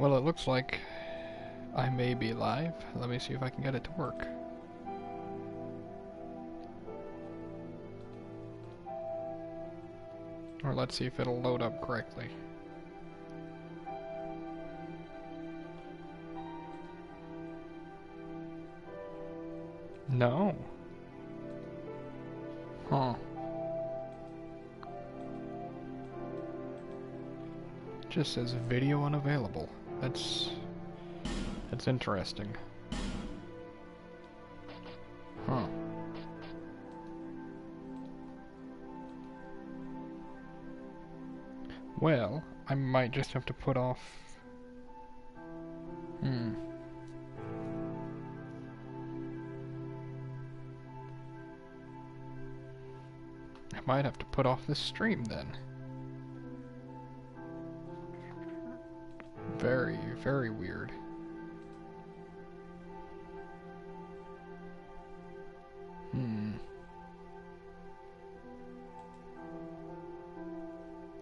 Well, it looks like I may be live. Let me see if I can get it to work. Or let's see if it'll load up correctly. No. Huh. Just says video unavailable. That's interesting. Huh. Well, I might just have to put off... I might have to put off this stream then. Very, very weird.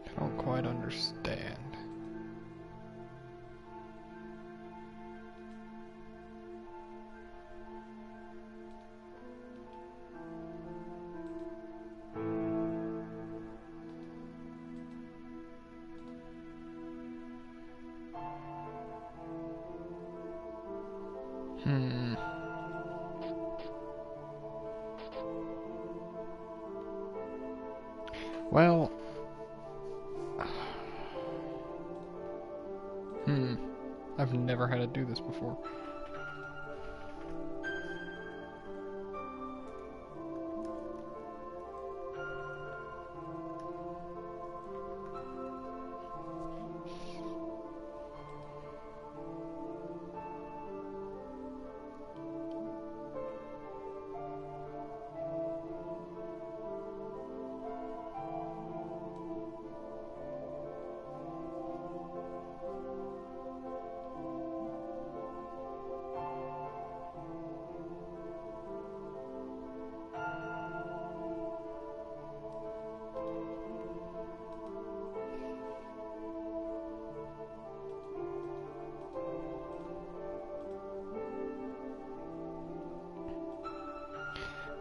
I don't quite understand. Well, I've never had to do this before.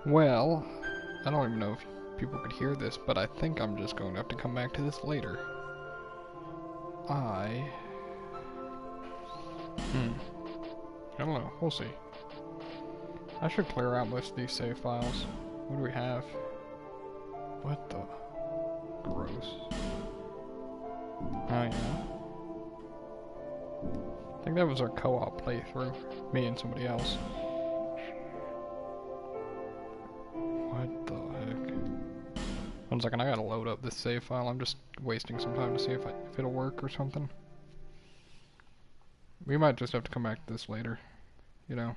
Well, I don't even know if people could hear this, but I think I'm just going to have to come back to this later. I don't know. We'll see. I should clear out most of these save files. What do we have? What the? Gross. Oh yeah. I think that was our co-op playthrough. Me and somebody else. What the heck? 1 second, I gotta load up this save file. I'm just wasting some time to see if it'll work or something. We might just have to come back to this later, you know.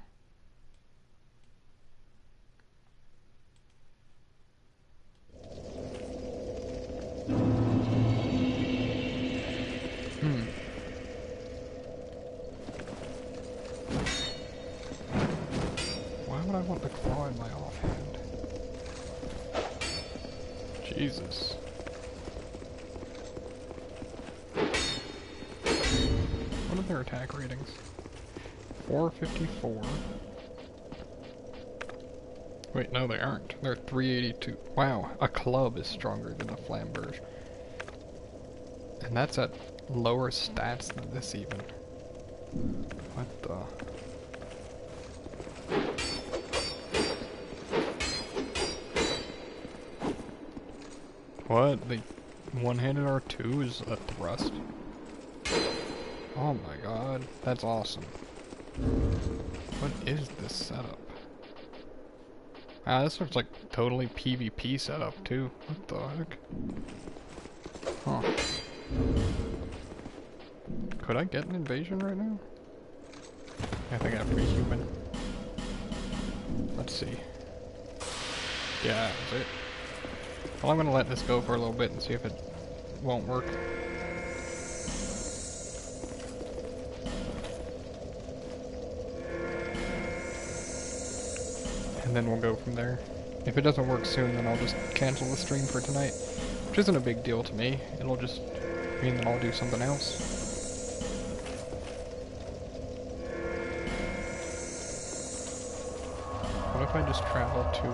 Why would I want the claw in my offhand? Jesus. What are their attack ratings? 454. Wait, no they aren't. They're 382. Wow, a club is stronger than a flamberge. And that's at lower stats than this even. What the... What? The one-handed R2 is a thrust? Oh my god, that's awesome. What is this setup? Ah, this looks like totally PvP setup too. What the heck? Huh. Could I get an invasion right now? I think I have to be human. Let's see. Yeah, that's it. Well, I'm gonna let this go for a little bit and see if it won't work. And then we'll go from there. If it doesn't work soon, then I'll just cancel the stream for tonight. Which isn't a big deal to me. It'll just mean that I'll do something else. if I just travel to,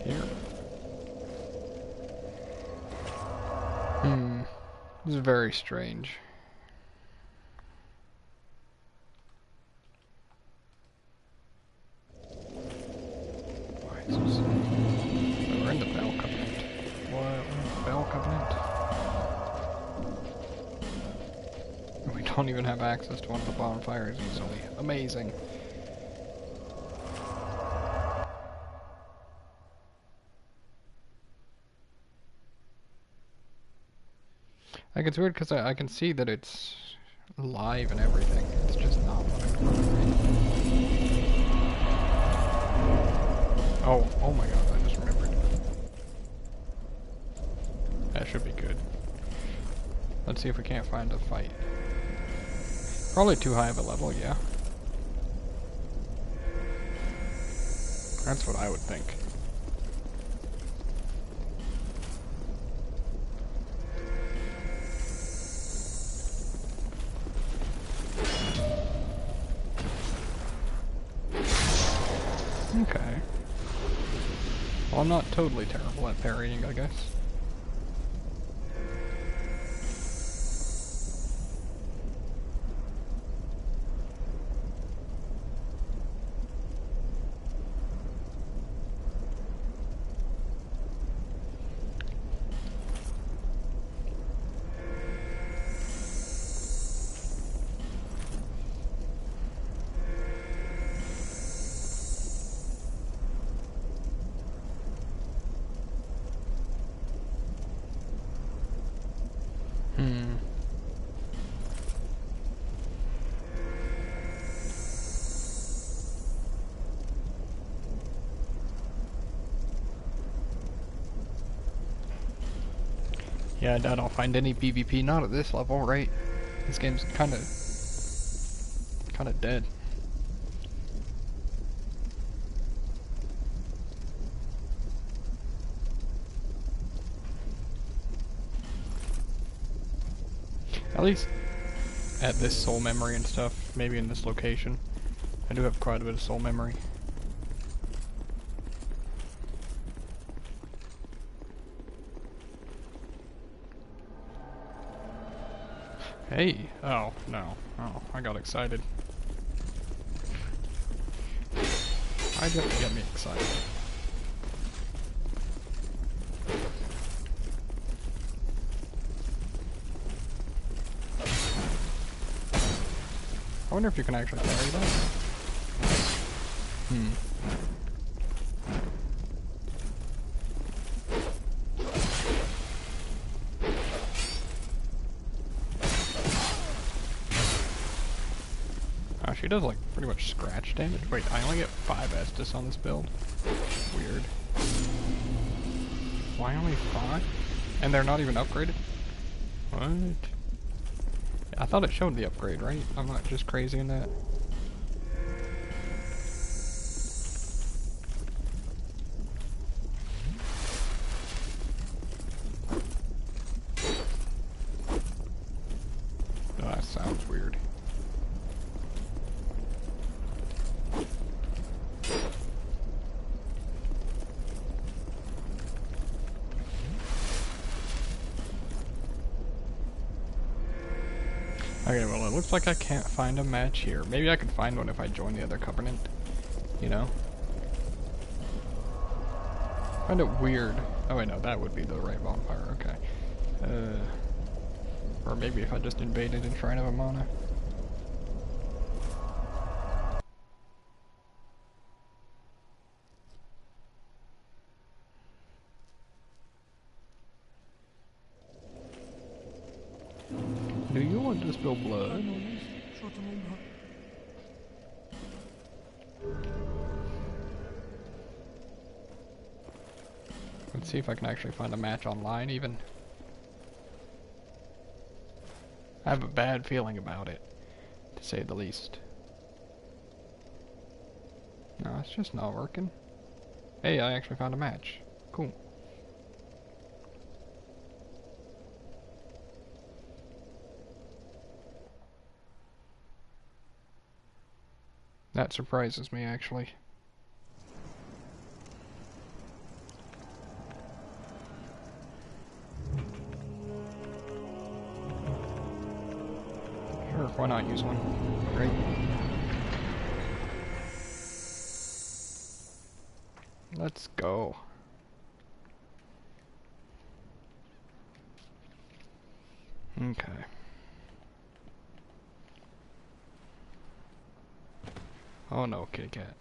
here? This is very strange. Why is this? Oh, we're in the Bell Covenant. What? We're in the Bell Covenant? We don't even have access to one of the bonfires easily. Amazing. Like, it's weird because I can see that it's live and everything. It's just not what I remember. Oh my god, I just remembered. That should be good. Let's see if we can't find a fight. Probably too high of a level, yeah. That's what I would think. Okay. Well, I'm not totally terrible at parrying, I guess. Yeah, I doubt I'll find any PvP, not at this level, right? This game's kinda dead. At least at this soul memory and stuff, maybe in this location. I do have quite a bit of soul memory. Hey! Oh, no. Oh, I got excited. Why'd you have to get me excited? I wonder if you can actually carry that. Oh, she does like pretty much scratch damage. Wait, I only get 5 Estus on this build. Weird. Why only 5? And they're not even upgraded? What? I thought it showed the upgrade, right? I'm not just crazy in that. Oh, that sounds weird. Okay, well, it looks like I can't find a match here. Maybe I can find one if I join the other Covenant. You know? I find it weird. Oh wait, no, that would be the right bonfire, okay. Or maybe if I just invaded in Shrine of Amana. Do you want to spill blood? Let's see if I can actually find a match online even. I have a bad feeling about it, to say the least. No, it's just not working. Hey, I actually found a match. Cool. That surprises me, actually. Sure, why not use one? Great. Let's go. Okay. Oh no, kitty cat.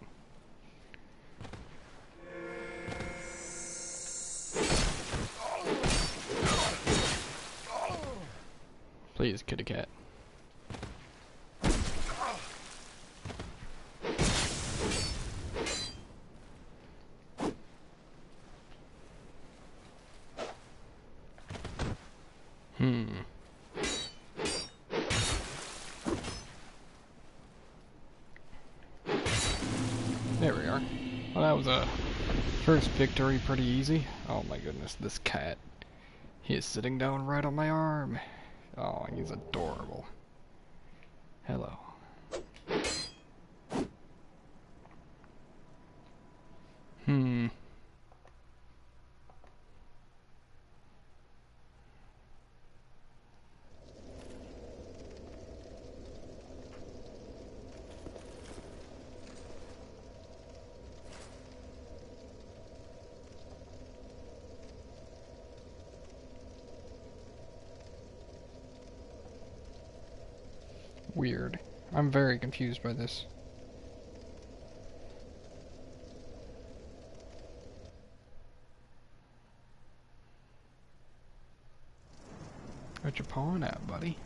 Please, kitty cat. There we are. Well, that was a first victory pretty easy. Oh my goodness, this cat. He is sitting down right on my arm. Oh, he's adorable. Hello. Weird. I'm very confused by this. Got your pawn out, buddy.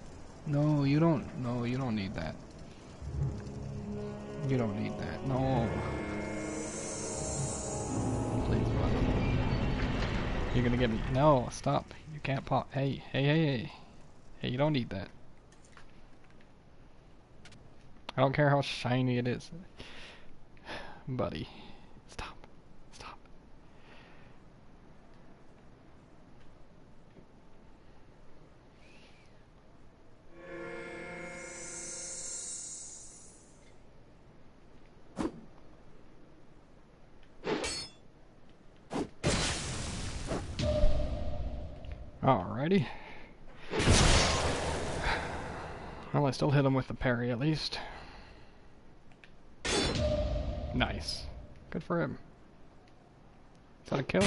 No, you don't. No, you don't need that. You don't need that. No. Please, buddy. You're gonna get me. No, stop. You can't pawn. Hey, hey, hey, hey. Hey, you don't need that. I don't care how shiny it is. Buddy. Stop. Stop. Alrighty. Well, I still hit him with the parry at least. Nice. Good for him. Is that a kill?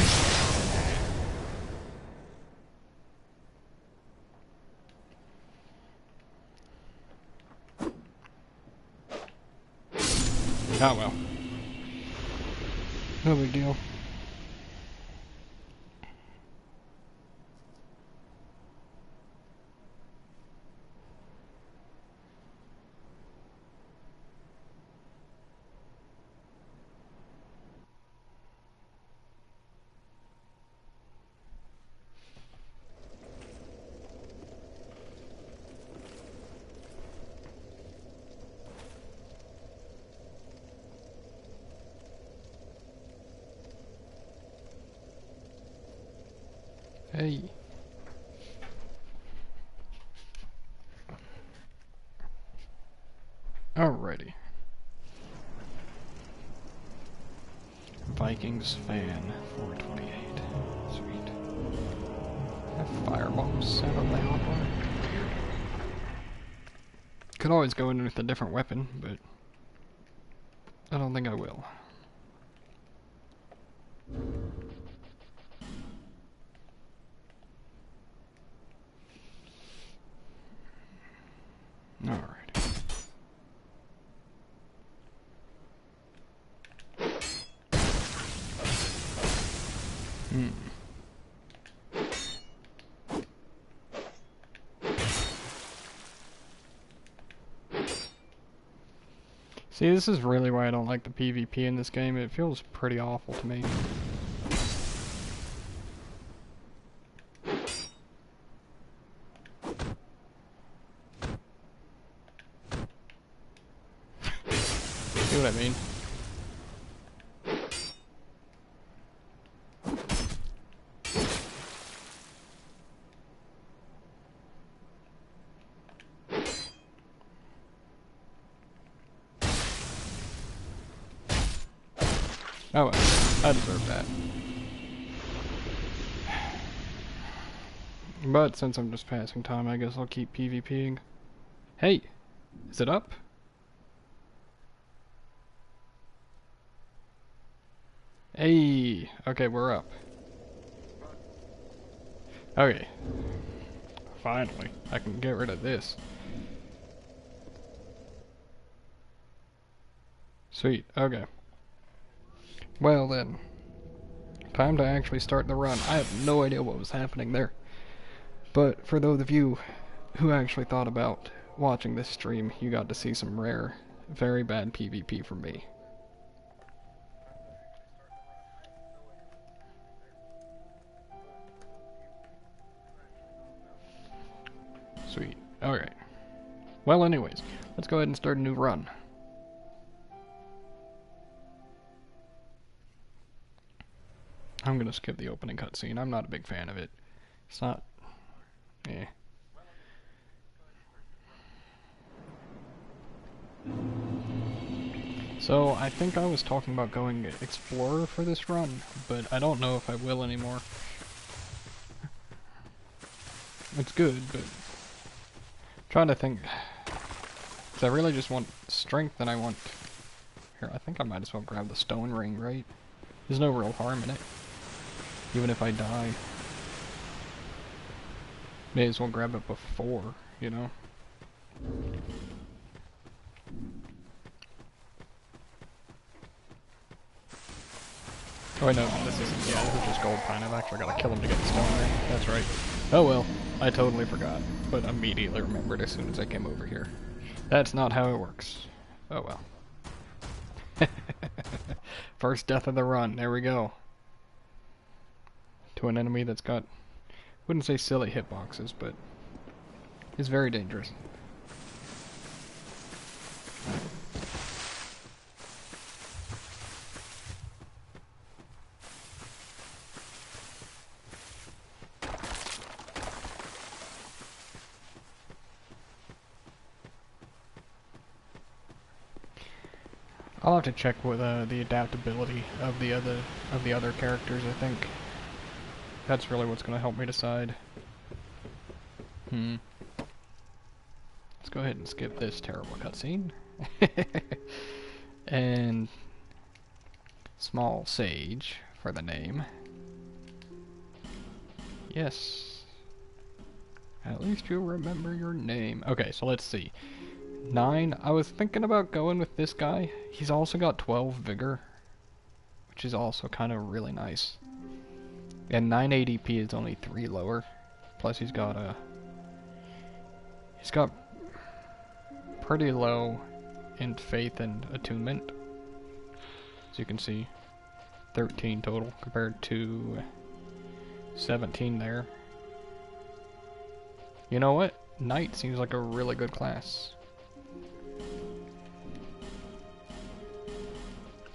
Oh well. No big deal. Hey. Alrighty. Vikings fan 428. Sweet. Have firebombs set on the hotbar. Could always go in with a different weapon, but I don't think I will. Alright. See, this is really why I don't like the PvP in this game. It feels pretty awful to me. See what I mean? Oh well, I deserve that. But since I'm just passing time, I guess I'll keep PvPing. Hey! Is it up? Hey! Okay, we're up. Okay. Finally, I can get rid of this. Sweet, okay. Well then, time to actually start the run. I have no idea what was happening there. But for those of you who actually thought about watching this stream, you got to see some rare, very bad PvP from me. Sweet. Alright. Well anyways, let's go ahead and start a new run. I'm gonna skip the opening cutscene. I'm not a big fan of it. It's not... eh. So, I think I was talking about going Explorer for this run, but I don't know if I will anymore. It's good, but... I'm trying to think... Because I really just want strength and I want... Here, I think I might as well grab the stone ring, right? There's no real harm in it. Even if I die. May as well grab it before, you know? Oh wait, no, this isn't, yeah, this is just gold pine. I've actually got to kill him to get the stone ring. That's right. Oh well, I totally forgot, but immediately remembered as soon as I came over here. That's not how it works. Oh well. First death of the run, there we go. To an enemy that's got, wouldn't say silly hitboxes, but is very dangerous. I'll have to check with the adaptability of the other characters. I think that's really what's going to help me decide. Let's go ahead and skip this terrible cutscene. And small sage for the name. Yes. At least you'll remember your name. Okay, so let's see. 9. I was thinking about going with this guy. He's also got 12 vigor, which is also kind of really nice. And 9 ADP is only 3 lower. Plus he's got pretty low in faith and attunement. As you can see, 13 total compared to 17 there. You know what? Knight seems like a really good class.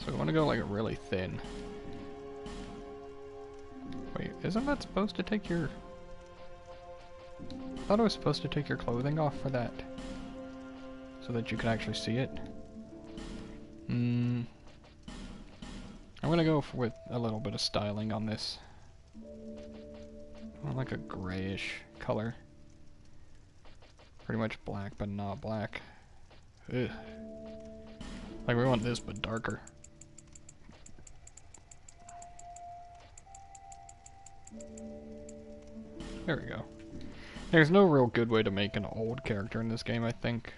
So we want to go like really thin. Wait, isn't that supposed to take your... I thought it was supposed to take your clothing off for that. So that you can actually see it. I'm gonna go with a little bit of styling on this. I want like a grayish color. Pretty much black, but not black. Ugh. Like we want this, but darker. There we go. There's no real good way to make an old character in this game, I think.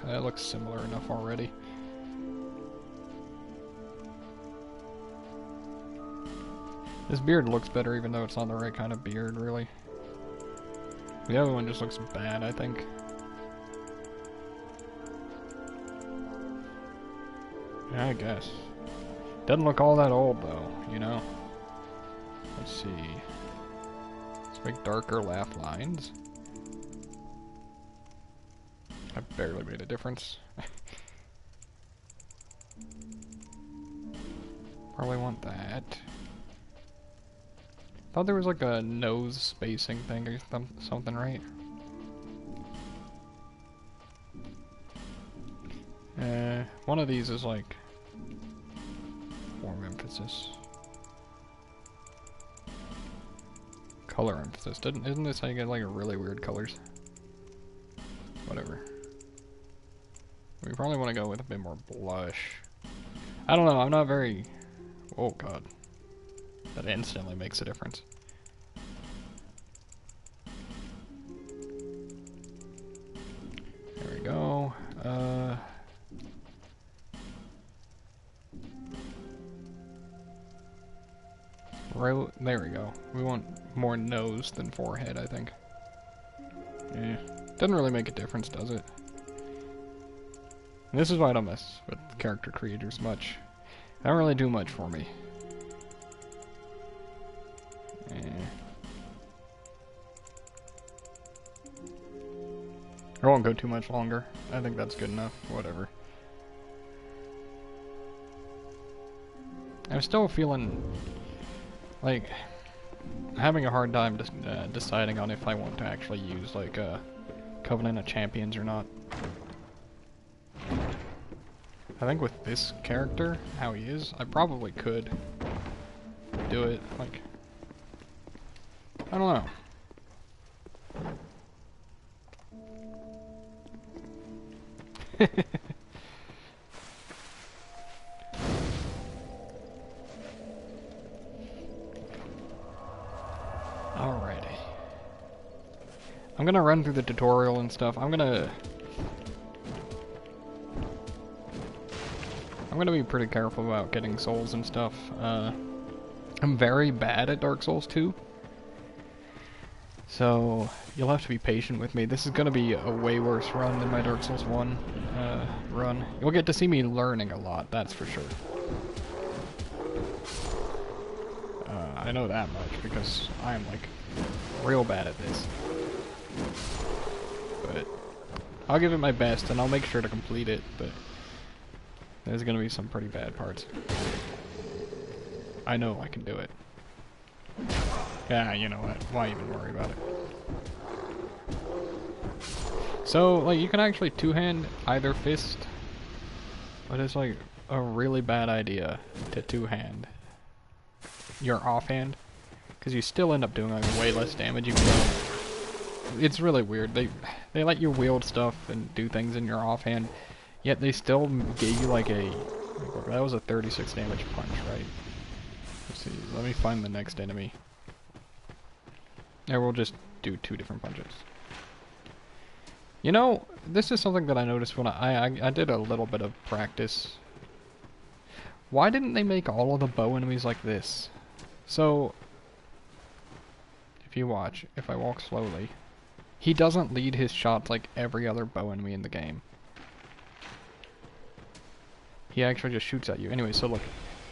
That looks similar enough already. This beard looks better even though it's not the right kind of beard, really. The other one just looks bad, I think. Yeah, I guess. Doesn't look all that old though, you know? Let's see. Let's make darker laugh lines. I barely made a difference. Probably want that. Thought there was like a nose spacing thing or something, right? One of these is like form emphasis. Color emphasis. Isn't this how you get like really weird colors? Whatever. We probably want to go with a bit more blush. I don't know, I'm not very... Oh god. That instantly makes a difference. There we go. Right, there we go. We want more nose than forehead, I think. Eh, doesn't really make a difference, does it? And this is why I don't mess with character creators much. They don't really do much for me. I won't go too much longer. I think that's good enough. Whatever. I'm still feeling like having a hard time deciding on if I want to actually use like Covenant of Champions or not. I think with this character, how he is, I probably could do it. Like, I don't know. Alrighty. I'm gonna run through the tutorial and stuff. I'm gonna be pretty careful about getting souls and stuff. I'm very bad at Dark Souls 2. So, you'll have to be patient with me. This is gonna be a way worse run than my Dark Souls 1 run. You'll get to see me learning a lot, that's for sure. I know that much because I am like real bad at this. But I'll give it my best and I'll make sure to complete it, but there's gonna be some pretty bad parts. I know I can do it. Yeah, you know what? Why even worry about it? So, like, you can actually two-hand either fist, but it's like a really bad idea to two-hand your offhand, because you still end up doing like way less damage even though it's really weird. They let you wield stuff and do things in your offhand, yet they still gave you like a... That was a 36 damage punch, right? Let's see, let me find the next enemy. And we'll just do 2 different punches. You know, this is something that I noticed when I did a little bit of practice. Why didn't they make all of the bow enemies like this? So, if you watch, if I walk slowly, he doesn't lead his shots like every other bow enemy in the game. He actually just shoots at you. Anyway, so look,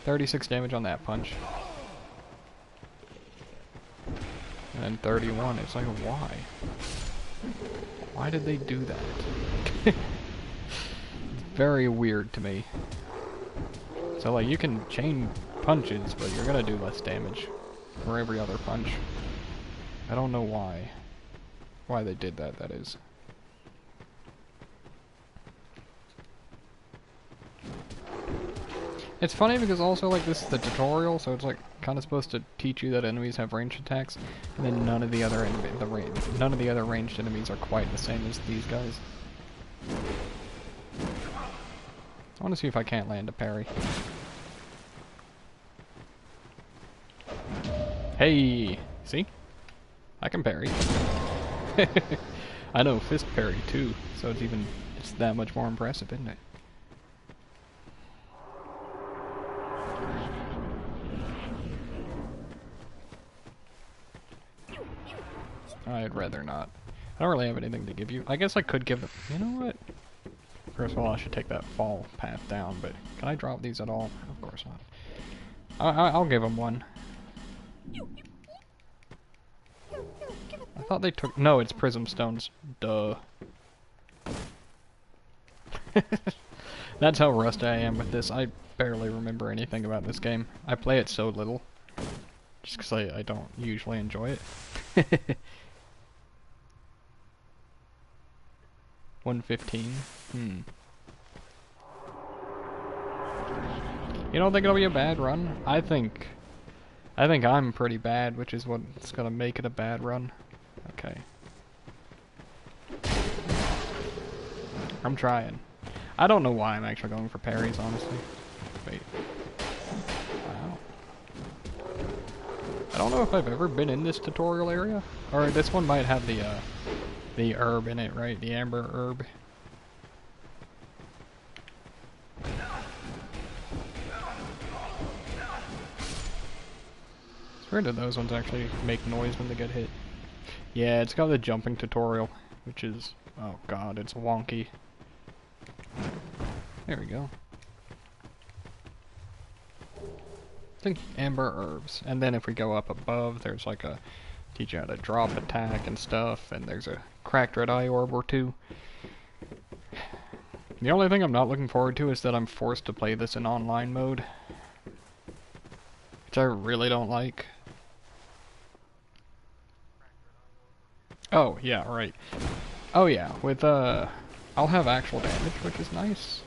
36 damage on that punch. And then 31, it's like, why? Why did they do that? It's very weird to me. So like, you can chain punches, but you're gonna do less damage for every other punch. I don't know why. Why they did that, that is. It's funny because also like this is the tutorial, so it's like kind of supposed to teach you that enemies have ranged attacks, and then none of the other ranged enemies are quite the same as these guys. I want to see if I can't land a parry. Hey, see? I can parry. I know fist parry too, so it's that much more impressive, isn't it? I'd rather not. I don't really have anything to give you. I guess I could give it... You know what? First of all, I should take that fall path down, but can I drop these at all? Of course not. I'll give them one. I thought they took... No, it's prism stones. Duh. That's how rusty I am with this. I barely remember anything about this game. I play it so little. Just because I don't usually enjoy it. 115. You don't think it'll be a bad run? I think I'm pretty bad, which is what's gonna make it a bad run. Okay. I'm trying. I don't know why I'm actually going for parries, honestly. Wait. Wow. I don't know if I've ever been in this tutorial area. Or this one might have the herb in it, right? The amber herb. It's weird that those ones actually make noise when they get hit. Yeah, it's got the jumping tutorial, which is... oh god, it's wonky. There we go. I think amber herbs. And then if we go up above, there's like a... teach you how to drop attack and stuff, and there's a cracked red eye orb or two. The only thing I'm not looking forward to is that I'm forced to play this in online mode. Which I really don't like. Oh, yeah, right. Oh yeah, with, I'll have actual damage, which is nice.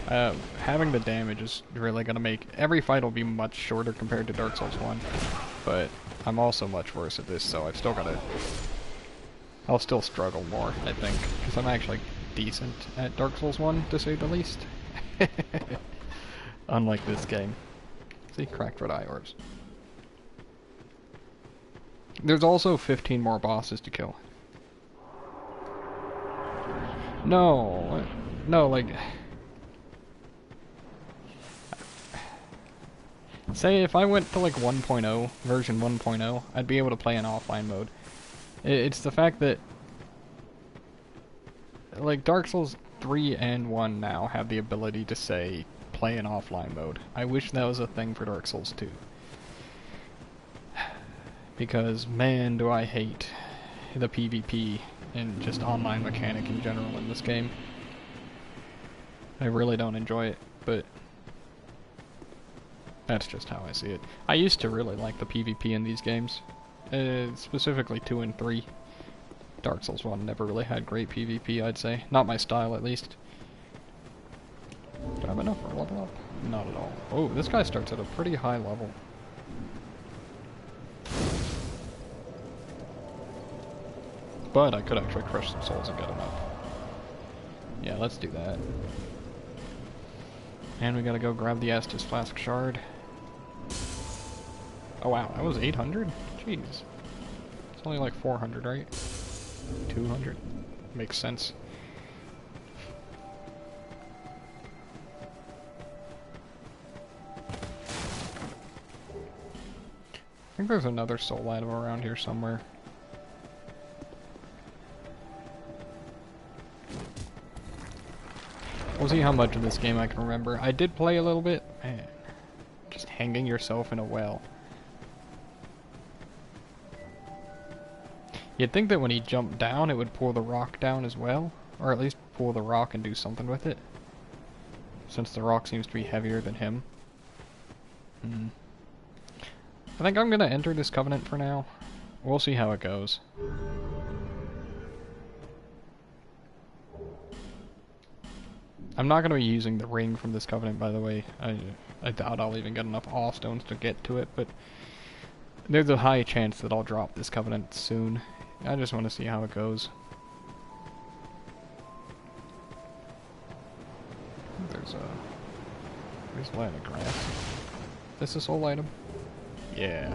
Having the damage is really gonna make... every fight will be much shorter compared to Dark Souls 1. But I'm also much worse at this, so I've still gotta... I'll still struggle more, I think. Because I'm actually decent at Dark Souls 1, to say the least. Unlike this game. See, cracked red eye orbs. There's also 15 more bosses to kill. No, like... say if I went to like 1.0, version 1.0, I'd be able to play in offline mode. It's the fact that... like Dark Souls 3 and 1 now have the ability to say, play in offline mode. I wish that was a thing for Dark Souls 2. Because, man, do I hate the PvP and just online mechanic in general in this game. I really don't enjoy it, but that's just how I see it. I used to really like the PvP in these games, specifically 2 and 3. Dark Souls 1 never really had great PvP, I'd say. Not my style, at least. Do I have enough for a level up? Not at all. Oh, this guy starts at a pretty high level. But I could actually crush some souls and get him up. Yeah, let's do that. And we gotta go grab the Estus Flask Shard. Oh wow, that was 800? Jeez. It's only like 400, right? 200. Makes sense. I think there's another soul item around here somewhere. We'll see how much of this game I can remember. I did play a little bit. Man, just hanging yourself in a well. You'd think that when he jumped down, it would pull the rock down as well. Or at least pull the rock and do something with it. Since the rock seems to be heavier than him. I think I'm gonna enter this covenant for now. We'll see how it goes. I'm not going to be using the ring from this covenant, by the way. I doubt I'll even get enough awe stones to get to it, but there's a high chance that I'll drop this covenant soon. I just want to see how it goes. There's a land of grass. This is a soul item? Yeah.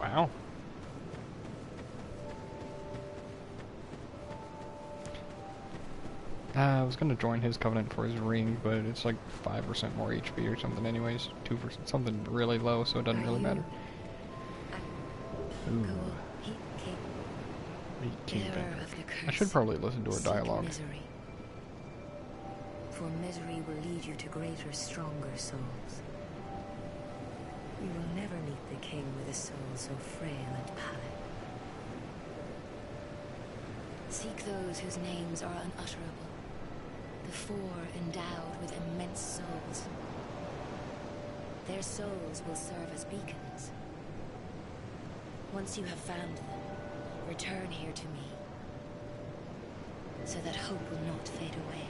Wow. I was gonna join his covenant for his ring, but it's like 5% more HP or something anyways. 2%, something really low, so it doesn't really matter. Ooh. I should probably listen to her dialogue. For misery will lead you to greater, stronger souls. You will never meet the king with a soul so frail and pallid. Seek those whose names are unutterable. The four endowed with immense souls. Their souls will serve as beacons. Once you have found them, return here to me. so that hope will not fade away.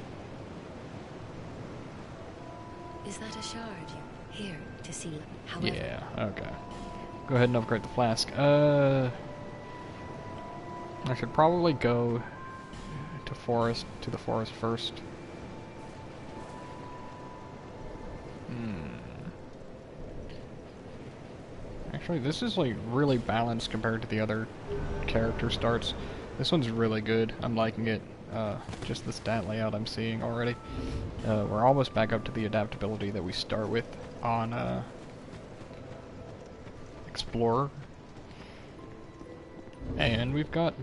Is that a shard you here to seal it? However, Yeah, okay. Go ahead and upgrade the flask. I should probably go to the forest first. Actually, this is like really balanced compared to the other character starts. This one's really good. I'm liking it. Just the stat layout I'm seeing already. We're almost back up to the adaptability that we start with on Explorer. And we've got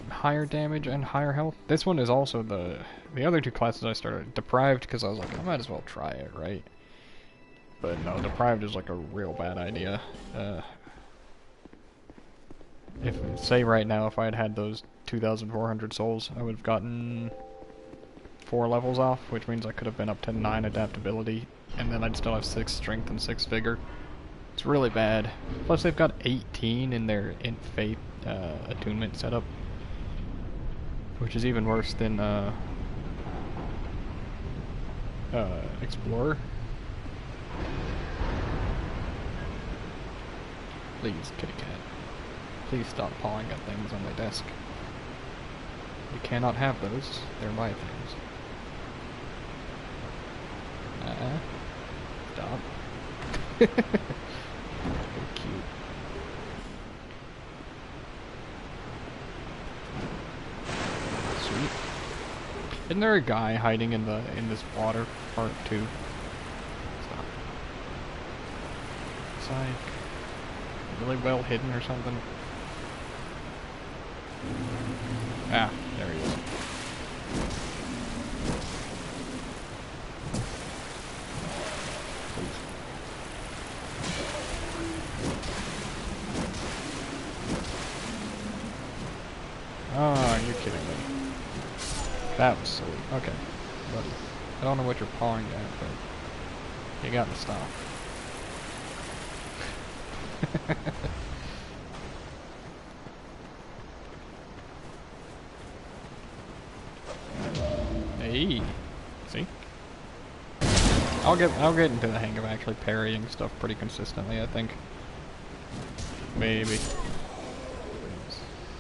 higher damage and higher health. This one is also the other two classes I started deprived because I was like, I might as well try it, right? But no, deprived is like a real bad idea. Say right now, if I had had those 2,400 souls, I would have gotten 4 levels off, which means I could have been up to 9 adaptability, and then I'd still have 6 strength and 6 vigor. It's really bad. Plus they've got 18 in their Faith attunement setup, which is even worse than Explorer. Please, kitty cat. Please stop pawing at things on my desk. You cannot have those. They're my things. Stop. So cute. Sweet. Isn't there a guy hiding in this water part too? Stop. It's like really well hidden or something. Ah, there he is. Please. Oh, you're kidding me. That was silly. Okay, buddy. I don't know what you're pawing at, but you got to stop. Hey, see? I'll get into the hang of actually parrying stuff pretty consistently, I think. Maybe.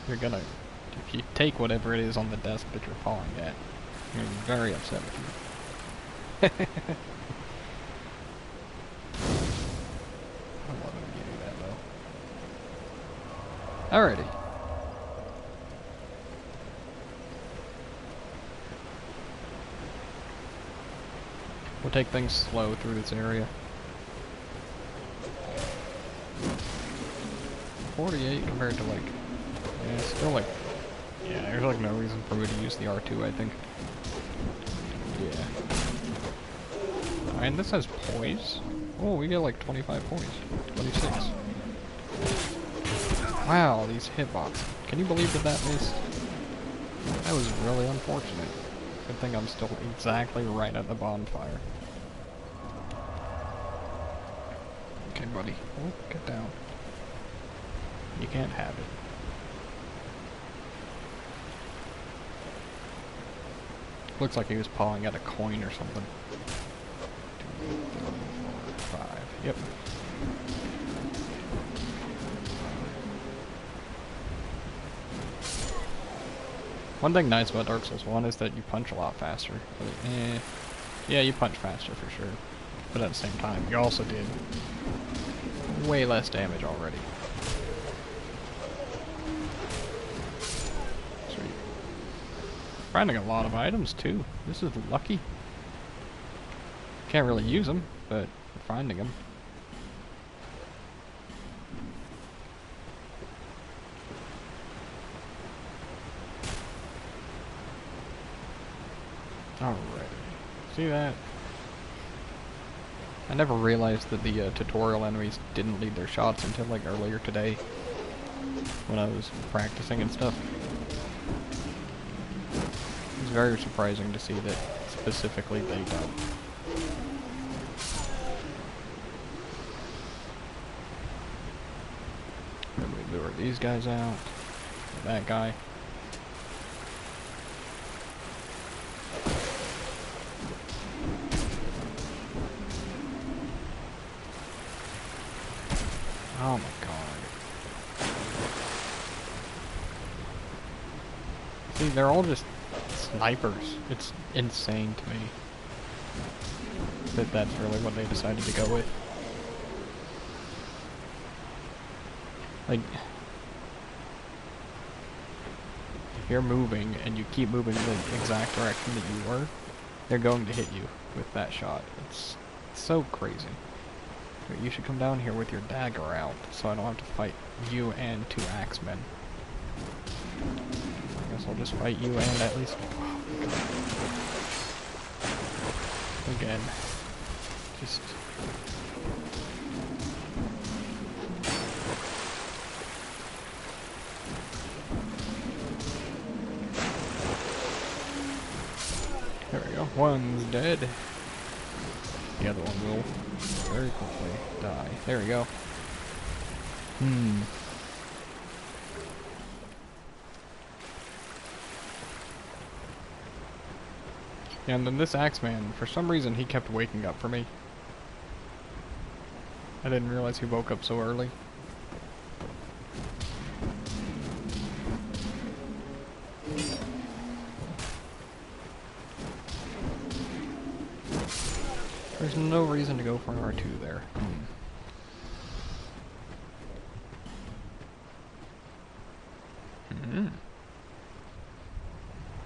You're gonna, if you take whatever it is on the desk that you're pawing at, you're gonna be very upset with you. I love it when you do that though. Alrighty. We'll take things slow through this area. 48 compared to like, yeah, still like, yeah, there's like no reason for me to use the R2, I think. Yeah. And this has poise. Oh, we get like 25 poise. 26. Wow, these hitbox. Can you believe that missed? That was really unfortunate. Good thing I'm still exactly right at the bonfire. Okay, buddy. Oh, get down. You can't have it. Looks like he was pawing at a coin or something. 2, 3, 4, 5. Yep. One thing nice about Dark Souls 1 is that you punch a lot faster. But, yeah, you punch faster for sure. But at the same time, you also did way less damage already. Sweet. Finding a lot of items too. This is lucky. Can't really use them, but finding them. Alright. See that? I never realized that the tutorial enemies didn't lead their shots until like earlier today when I was practicing and stuff. It was very surprising to see that specifically they don't. Then we lure these guys out. That guy. Oh my god. See, they're all just snipers. It's insane to me that that's really what they decided to go with. Like, if you're moving and you keep moving in the exact direction that you were, they're going to hit you with that shot. It's so crazy. You should come down here with your dagger out, so I don't have to fight you and 2 axemen. I guess I'll just fight you and at least... Oh, again. Just... There we go. One's dead. The other one will very quickly die. There we go. Yeah, and then this Axeman, for some reason, he kept waking up for me. I didn't realize he woke up so early. There's no reason to go for an R2 there.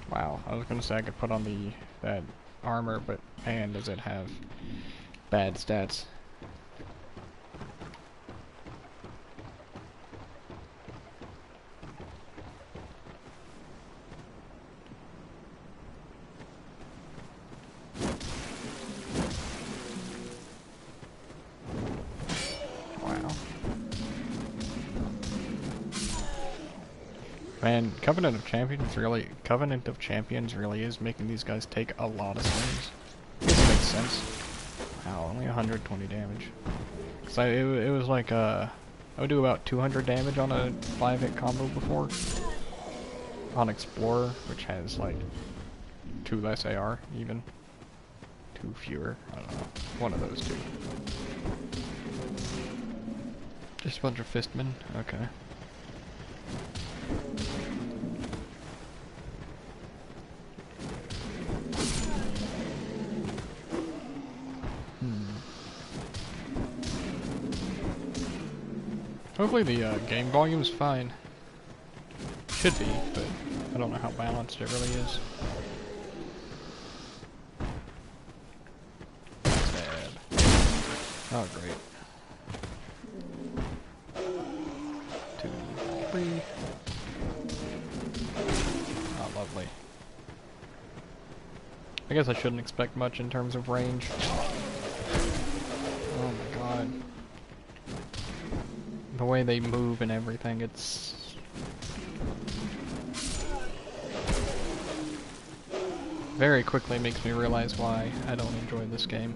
Wow, I was gonna say I could put on that armor, but man, does it have bad stats. Man, Covenant of Champions really is making these guys take a lot of swings. I guess it makes sense. Wow, only 120 damage. Cause it was like I would do about 200 damage on a 5-hit combo before. On Explorer, which has like 2 less AR even. 2 fewer. I don't know. One of those 2. Just a bunch of fistmen. Okay. Hopefully the game volume's fine. Should be, but I don't know how balanced it really is. Bad. Oh, great. 2, 3. Oh, lovely. I guess I shouldn't expect much in terms of range. Oh my god. The way they move and everything, it's... very quickly makes me realize why I don't enjoy this game.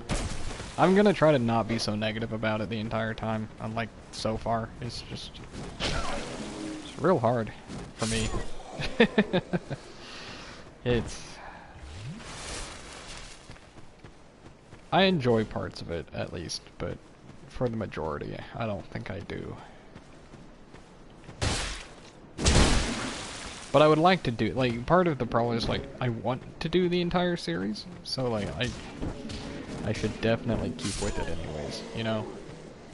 I'm gonna try to not be so negative about it the entire time, unlike so far. It's just... it's real hard for me. It's... I enjoy parts of it, at least, but for the majority, I don't think I do. But I would like to do, like, part of the problem is, like, I want to do the entire series, so, like, I should definitely keep with it anyways, you know?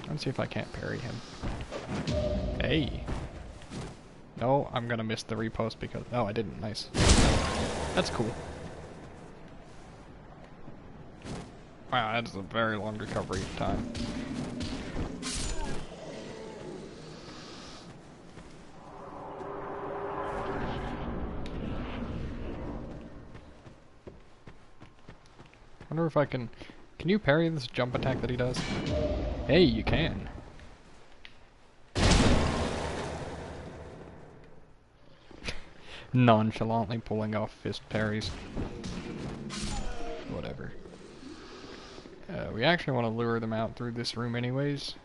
Let's see if I can't parry him. Hey! No, I'm gonna miss the repost because... oh, I didn't. Nice. That's cool. Wow, that's a very long recovery time. I wonder if I can... can you parry this jump attack that he does? Hey, you can. Nonchalantly pulling off fist parries. Whatever. We actually want to lure them out through this room anyways,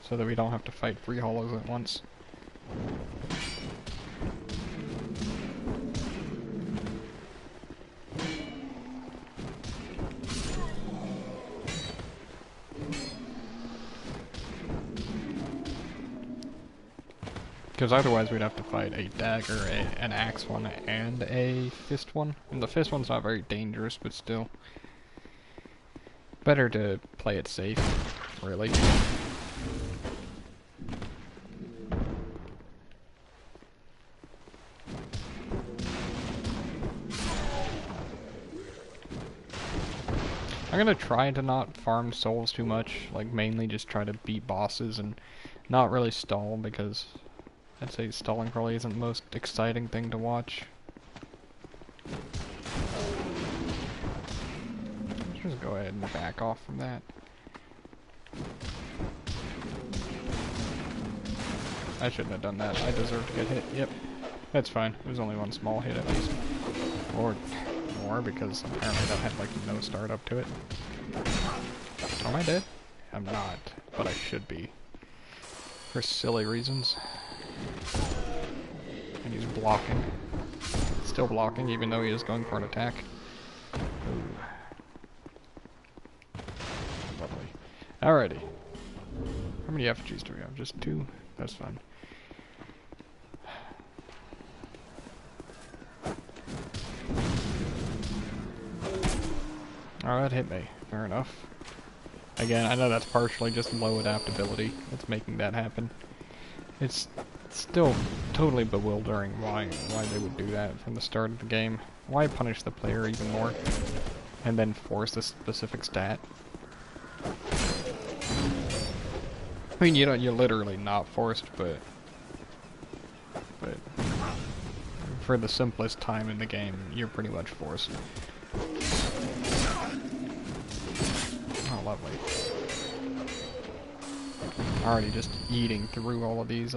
so that we don't have to fight 3 hollows at once. Because otherwise we'd have to fight a dagger, an axe one, and a fist one. And the fist one's not very dangerous, but still. Better to play it safe, really. I'm gonna try to not farm souls too much, like mainly just try to beat bosses and not really stall, because I'd say stalling probably isn't the most exciting thing to watch. Let's just go ahead and back off from that. I shouldn't have done that. I deserve to get hit. Yep. That's fine. It was only one small hit at least. Or more, because apparently that had like no startup to it. Am I dead? I'm not, but I should be. For silly reasons. And he's blocking. Still blocking, even though he is going for an attack. Ooh. Lovely. Alrighty. How many effigies do we have? Just 2? That's fine. Oh, that hit me. Fair enough. Again, I know that's partially just low adaptability that's making that happen. It's still totally bewildering why they would do that from the start of the game. Why punish the player even more? And then force a specific stat? I mean, you're literally not forced, but for the simplest time in the game, you're pretty much forced. Oh, lovely. Already just eating through all of these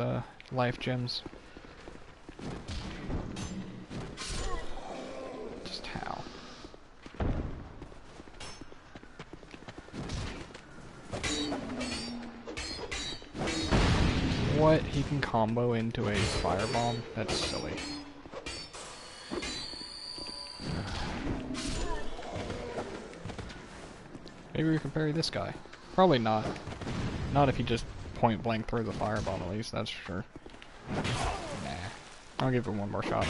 life gems. Just how? What? He can combo into a firebomb? That's silly. Maybe we can parry this guy. Probably not. Not if he just point blank through the firebomb at least, that's for sure. Nah. I'll give him one more shot.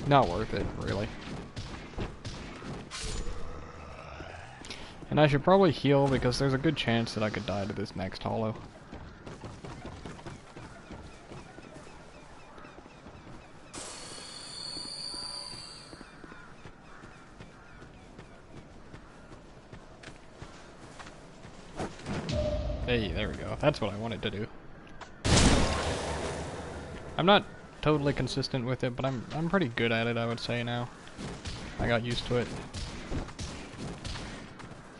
Not worth it, really. And I should probably heal because there's a good chance that I could die to this next hollow. Hey, there we go. That's what I wanted to do. I'm not totally consistent with it, but I'm pretty good at it, I would say now. I got used to it.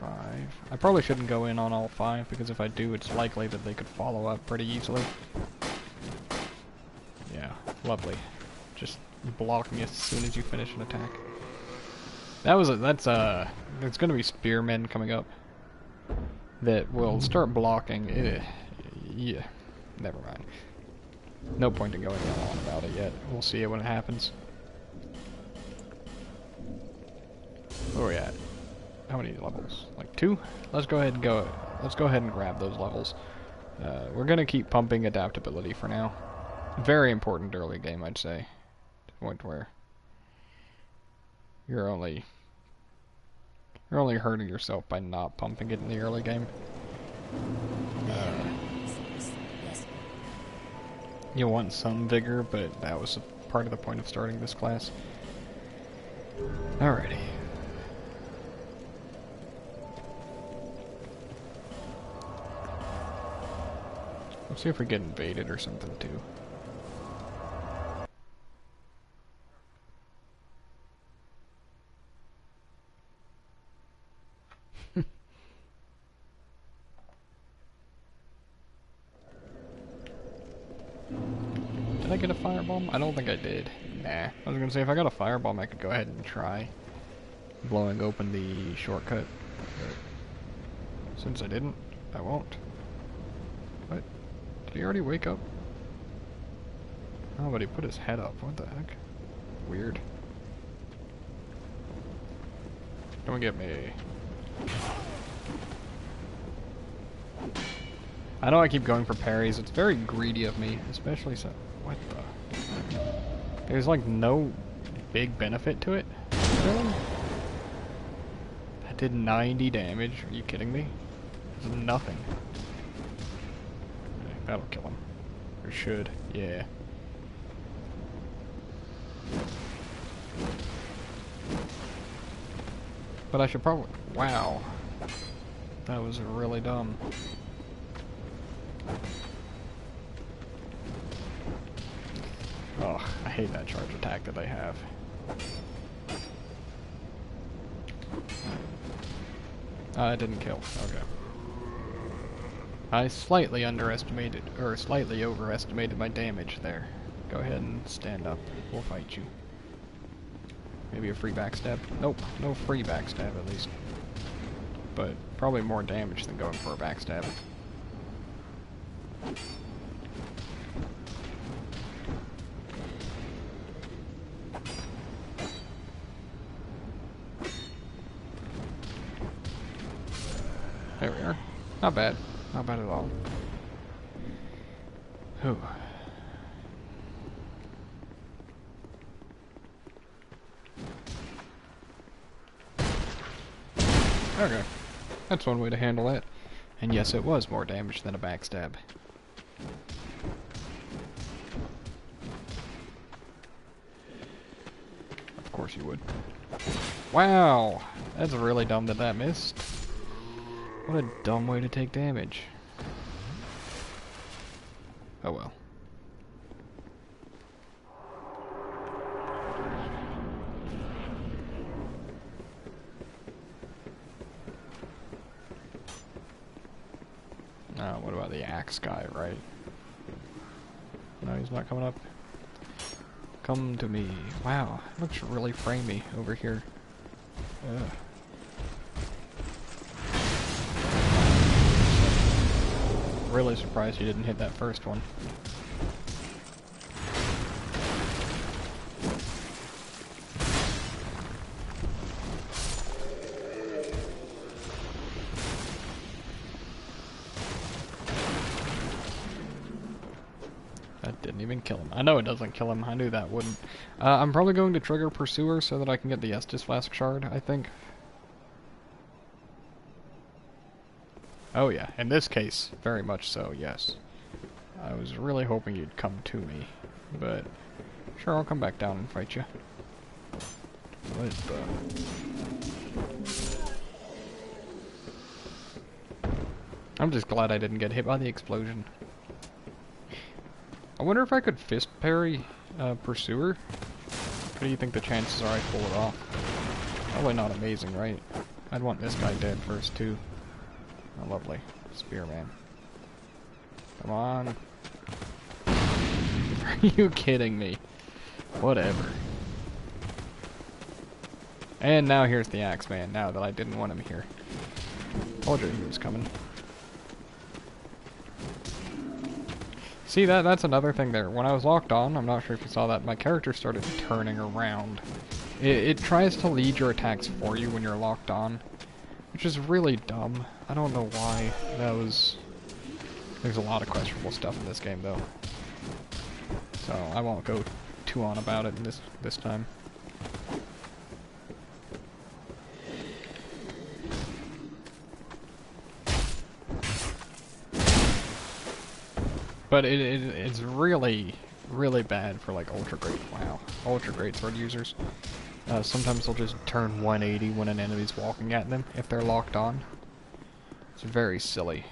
5. I probably shouldn't go in on all 5, because if I do, it's likely that they could follow up pretty easily. Yeah, lovely. Just blocking as soon as you finish an attack. There's gonna be spearmen coming up that will start blocking. Yeah, never mind. No point in going on about it yet. We'll see it when it happens. Where are we at? How many levels? Like 2? Let's go ahead and grab those levels. We're gonna keep pumping adaptability for now. Very important early game, I'd say. To the point where you're only hurting yourself by not pumping it in the early game. You want some vigor, but that was part of the point of starting this class. Alrighty. Let's see if we get invaded or something too. Did I get a firebomb? I don't think I did. Nah. I was gonna say, if I got a firebomb, I could go ahead and try blowing open the shortcut. But since I didn't, I won't. What? Did he already wake up? Oh, but he put his head up. What the heck? Weird. Don't get me. I know I keep going for parries. It's very greedy of me, especially so. What the? There's like no big benefit to it. Really? That did 90 damage. Are you kidding me? This is nothing. Okay, that'll kill him. Or should. Yeah. But I should probably... Wow. That was really dumb. Oh, I hate that charge attack that they have. It didn't kill. Okay. I slightly underestimated, or slightly overestimated my damage there. Go ahead and stand up. We'll fight you. Maybe a free backstab? Nope, no free backstab at least. But probably more damage than going for a backstab. There we are. Not bad. Not bad at all. Whew. Okay. That's one way to handle it. And yes, it was more damage than a backstab. Of course you would. Wow! That's really dumb that that missed. What a dumb way to take damage. Oh well. What about the axe guy, right? No, he's not coming up. Come to me. Wow, looks really framey over here. Ugh. Really surprised you didn't hit that first one. That didn't even kill him. I know it doesn't kill him. I knew that wouldn't. I'm probably going to trigger Pursuer so that I can get the Estus Flask Shard, I think. Oh yeah, in this case, very much so, yes. I was really hoping you'd come to me, but sure, I'll come back down and fight you. What the... I'm just glad I didn't get hit by the explosion. I wonder if I could fist parry Pursuer? What do you think the chances are I pull it off? Probably not amazing, right? I'd want this guy dead first, too. Oh, lovely. Spearman. Come on. Are you kidding me? Whatever. And now here's the Axeman, now that I didn't want him here. Told you he was coming. See, that's another thing there. When I was locked on, I'm not sure if you saw that, my character started turning around. It tries to lead your attacks for you when you're locked on, which is really dumb. I don't know why. There's a lot of questionable stuff in this game, though. So I won't go too on about it this time. But it's really, really bad for like ultra great sword users. Sometimes they'll just turn 180 when an enemy's walking at them if they're locked on. It's very silly,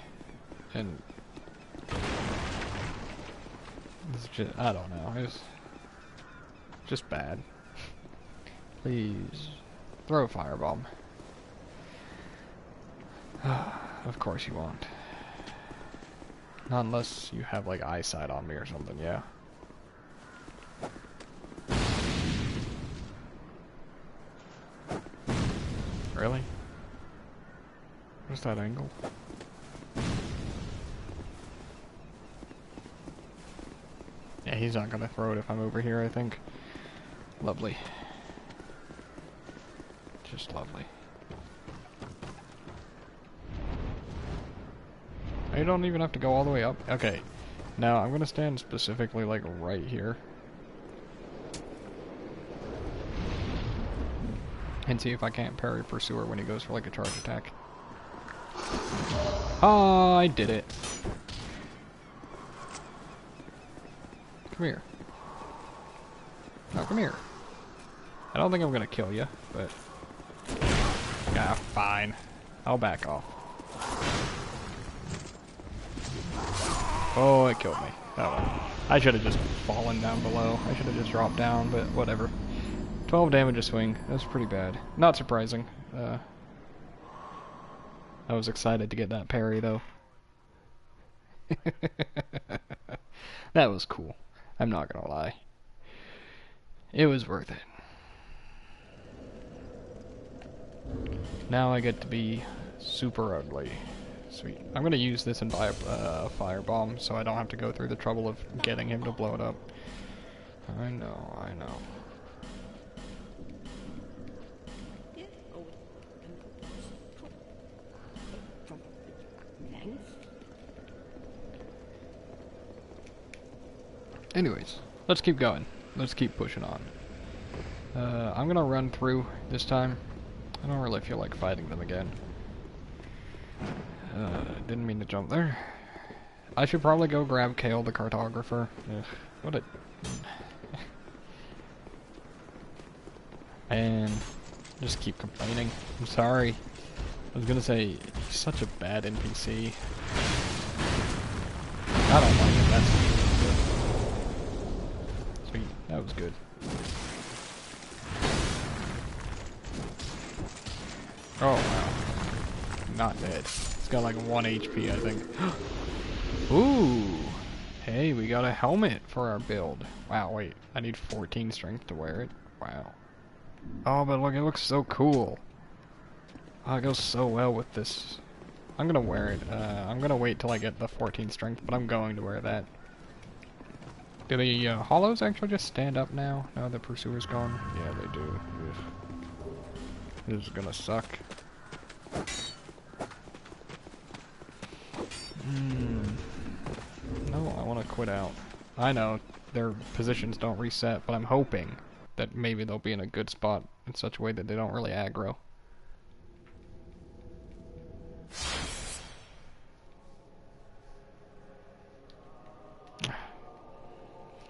and it's just, I don't know, it's just bad. Please throw a firebomb. Of course you won't. Not unless you have like eyesight on me or something, yeah. Really? Where's that angle? Yeah, he's not gonna throw it if I'm over here, I think. Lovely. Just lovely. You don't even have to go all the way up. Okay. Now, I'm gonna stand specifically, like, right here. And see if I can't parry Pursuer when he goes for, like, a charge attack. Oh, I did it. Come here. No, come here. I don't think I'm gonna kill you, but... yeah, fine. I'll back off. Oh, it killed me. Oh well. I should have just fallen down below. I should have just dropped down, but whatever. 12 damage a swing. That's pretty bad. Not surprising. I was excited to get that parry, though. That was cool. I'm not gonna lie. It was worth it. Now I get to be super ugly. Sweet. I'm gonna use this and buy a firebomb so I don't have to go through the trouble of getting him to blow it up. I know, I know. Anyways, let's keep going. Let's keep pushing on. I'm gonna run through this time. I don't really feel like fighting them again. Didn't mean to jump there. I should probably go grab Kale the cartographer. Ugh, what a... Man, just keep complaining. I'm sorry. I was gonna say, he's such a bad NPC. I don't like him, that's good. Sweet, that was good. Oh wow. Not dead. It's got like 1 HP, I think. Ooh! Hey, we got a helmet for our build. Wow, wait. I need 14 strength to wear it. Wow. Oh, but look, it looks so cool. Oh, it goes so well with this. I'm gonna wear it. I'm gonna wait till I get the 14 strength, but I'm going to wear that. Do the hollows actually just stand up now? Now the pursuer's gone? Yeah, they do. Ugh. This is gonna suck. No, I want to quit out. I know their positions don't reset, but I'm hoping that maybe they'll be in a good spot in such a way that they don't really aggro.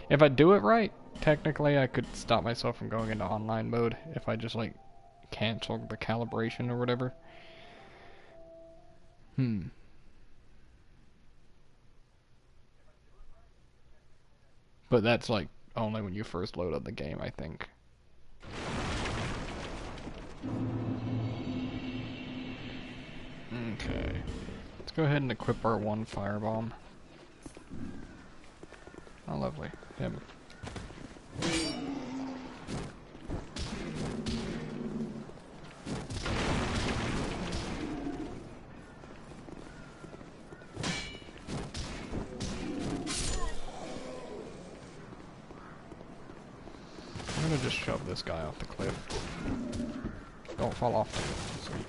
If I do it right, technically I could stop myself from going into online mode if I just like cancel the calibration or whatever. But that's like only when you first load up the game, I think. Okay. Let's go ahead and equip our 1 firebomb. Oh, lovely. Him. I'm gonna just shove this guy off the cliff. Don't fall off the cliff. Sweet.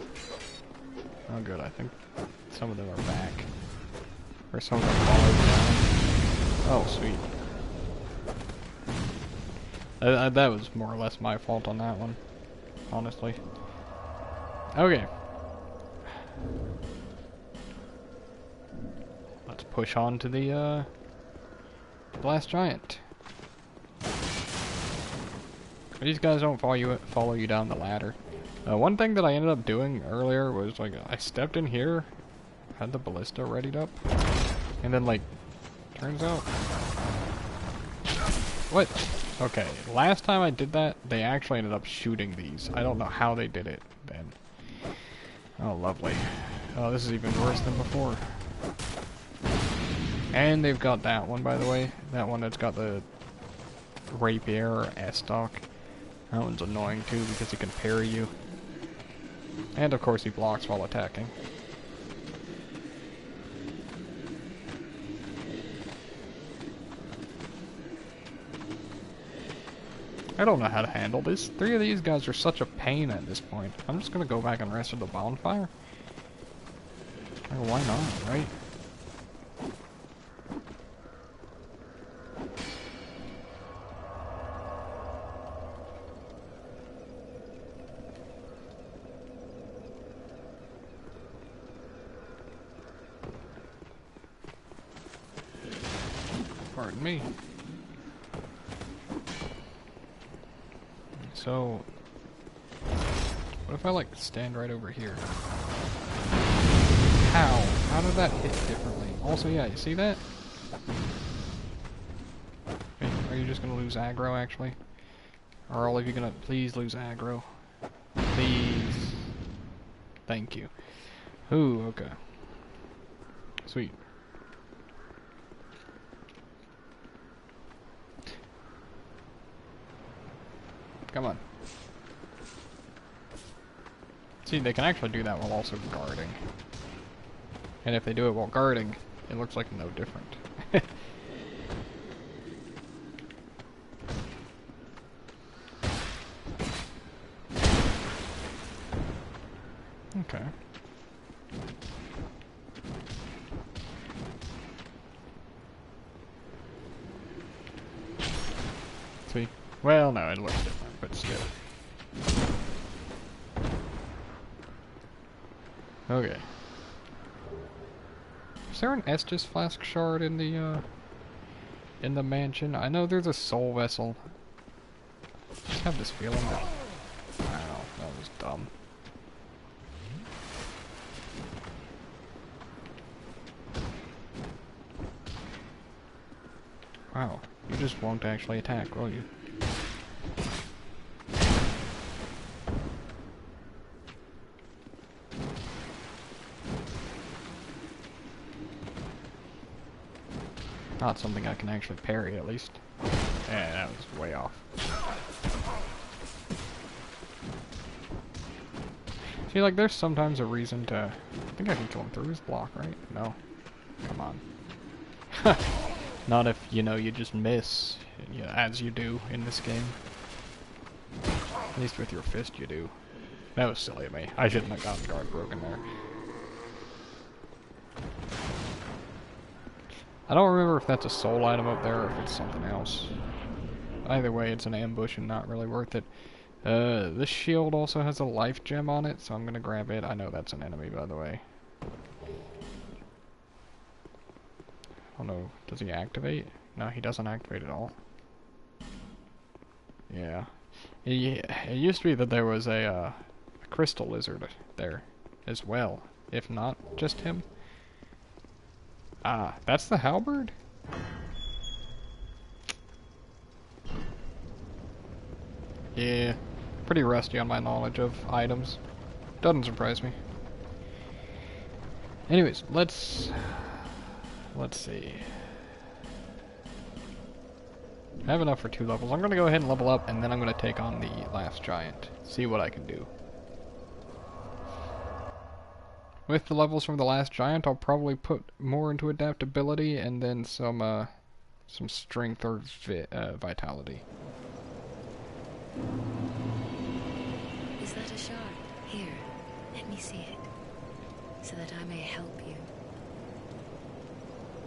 Oh good, I think some of them are back. Or some of them followed down. Oh sweet. That was more or less my fault on that one, honestly. Okay. Let's push on to the Blast Giant. These guys don't follow you down the ladder. One thing that I ended up doing earlier was like I stepped in here, had the ballista readied up, and then like turns out what? Okay, last time I did that, they actually ended up shooting these. I don't know how they did it then. Oh, lovely. Oh, this is even worse than before. And they've got that one, by the way. That one that's got the rapier or S-stock. That one's annoying too because he can parry you. And of course he blocks while attacking. I don't know how to handle this. 3 of these guys are such a pain at this point. I'm just gonna go back and rest at the bonfire. Or why not, right? Pardon me. So, what if I like stand right over here? How? How did that hit differently? Also, yeah, you see that? Wait, are you just gonna lose aggro actually? Or are all of you gonna please lose aggro? Please. Thank you. Ooh, okay. Sweet. Come on. See, they can actually do that while also guarding. And if they do it while guarding, it looks like no different. Okay. See? Well, no, it looks different, but still. Okay. Is there an Estus flask shard in the mansion? I know there's a soul vessel. I just have this feeling that... Wow, that was dumb. Wow, you just won't actually attack, will you? Not something I can actually parry, at least. Yeah, that was way off. See, like, there's sometimes a reason to... I think I can kill him through his block, right? No. Come on. Not if, you know, you just miss, you know, as you do in this game. At least with your fist you do. That was silly of me. I shouldn't have gotten guard broken there. I don't remember if that's a soul item up there or if it's something else. Either way, it's an ambush and not really worth it. This shield also has a life gem on it, so I'm gonna grab it. I know that's an enemy, by the way. Oh no, does he activate? No, he doesn't activate at all. Yeah. It used to be that there was a crystal lizard there as well. If not, just him. Ah, that's the halberd? Yeah, pretty rusty on my knowledge of items. Doesn't surprise me. Anyways, let's see. I have enough for 2 levels. I'm gonna go ahead and level up, and then I'm gonna take on the last giant. See what I can do. With the levels from the last giant, I'll probably put more into adaptability, and then some strength or vitality. Is that a shard? Here, let me see it, so that I may help you.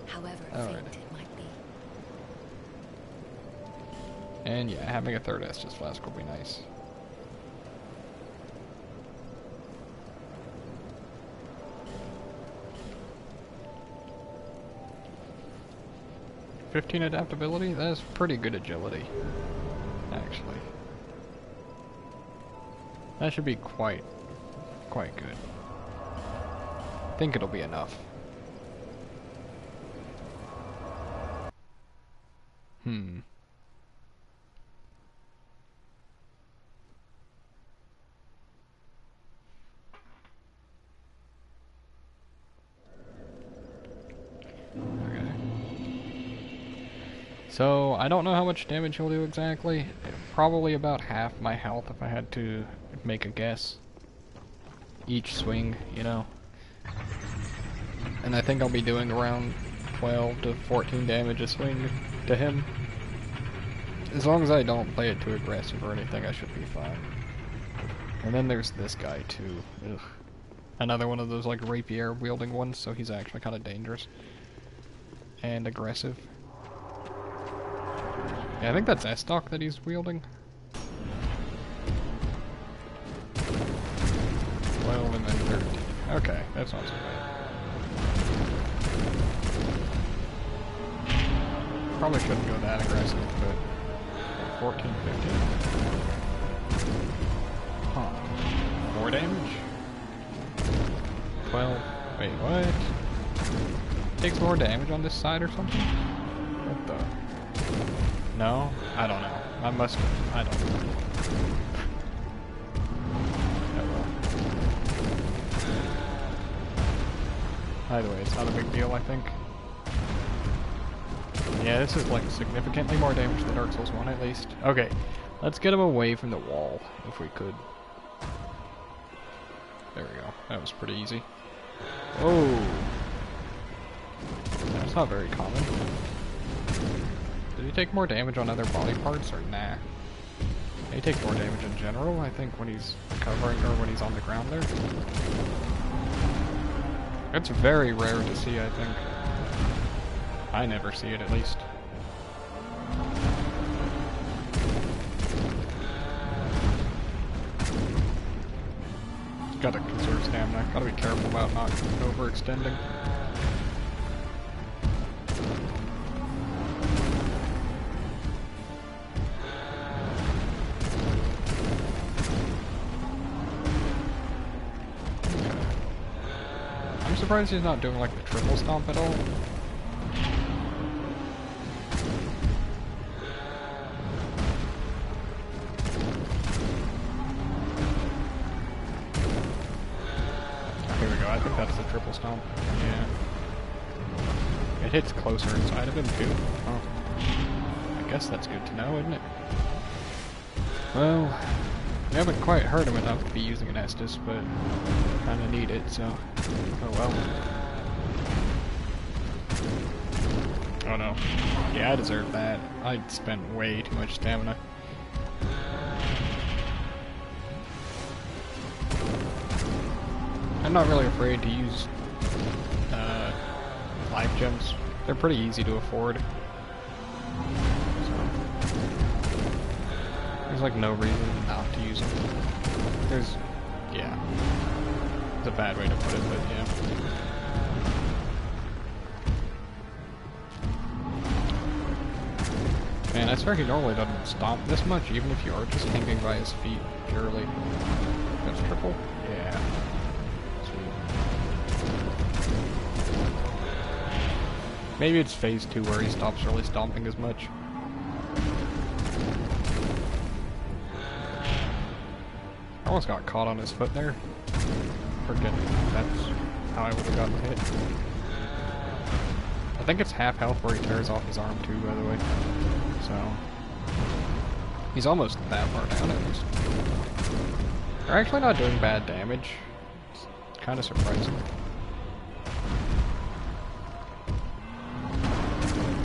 However faint it might be. And yeah, having a third Estus flask will be nice. "15 adaptability? That is pretty good agility, actually. That should be quite good. I think it'll be enough. Okay. So, I don't know how much damage he'll do exactly. Probably about half my health if I had to make a guess. Each swing, you know. And I think I'll be doing around 12 to 14 damage a swing to him. As long as I don't play it too aggressive or anything, I should be fine. And then there's this guy too. Ugh. Another one of those like rapier wielding ones, so he's actually kind of dangerous. And aggressive. Yeah, I think that's Estoc that he's wielding. 12 and then 13. Okay, that's not so bad. probably shouldn't go that aggressive, but 14, 15. Huh. More damage? 12. Wait, what? Takes more damage on this side or something? What the? No? I don't know. I must have. I don't know. Oh well. Either way, it's not a big deal, I think. Yeah, this is like significantly more damage than Dark Souls 1 at least. Okay, let's get him away from the wall, if we could. There we go. That was pretty easy. Oh! That's not very common. Did he take more damage on other body parts, or nah? He takes more damage in general, I think, when he's covering, or when he's on the ground there. It's very rare to see, I think. I never see it, at least. Gotta conserve stamina. Gotta be careful about not overextending. I'm surprised he's not doing like the triple stomp at all. Here we go, I think that's the triple stomp. Yeah. It hits closer inside of him too. Oh. I guess that's good to know, isn't it? Well, we haven't quite hurt him enough to be using an Estus, but kinda need it, so oh well. Oh no. Yeah, I deserve that. I spent way too much stamina. I'm not really afraid to use life gems. They're pretty easy to afford. So, there's like no reason not to use them. There's, yeah. It's a bad way to put it, but yeah. Man, I swear he normally doesn't stomp this much, even if you are just hanging by his feet purely. That's triple? Yeah. Maybe it's phase 2 where he stops really stomping as much. I almost got caught on his foot there. Forget that's how I would have gotten hit. I think it's half health where he tears off his arm too, by the way. So he's almost that far down at least. They're actually not doing bad damage. It's kind of surprising.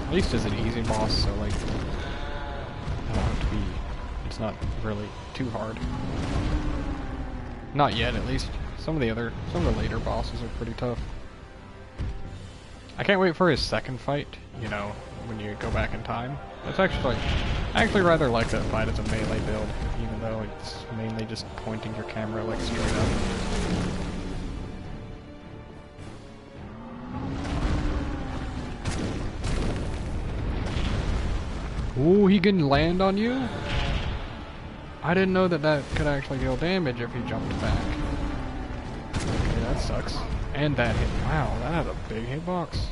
At least it's an easy boss, so like, I don't have to be, it's not really too hard. Not yet, at least. Some of the later bosses are pretty tough. I can't wait for his second fight, you know, when you go back in time. That's actually, I actually rather like that fight as a melee build, even though it's mainly just pointing your camera like straight up. Ooh, he can land on you? I didn't know that that could actually deal damage if he jumped back. Okay, that sucks. And that hit. Wow, that had a big hitbox.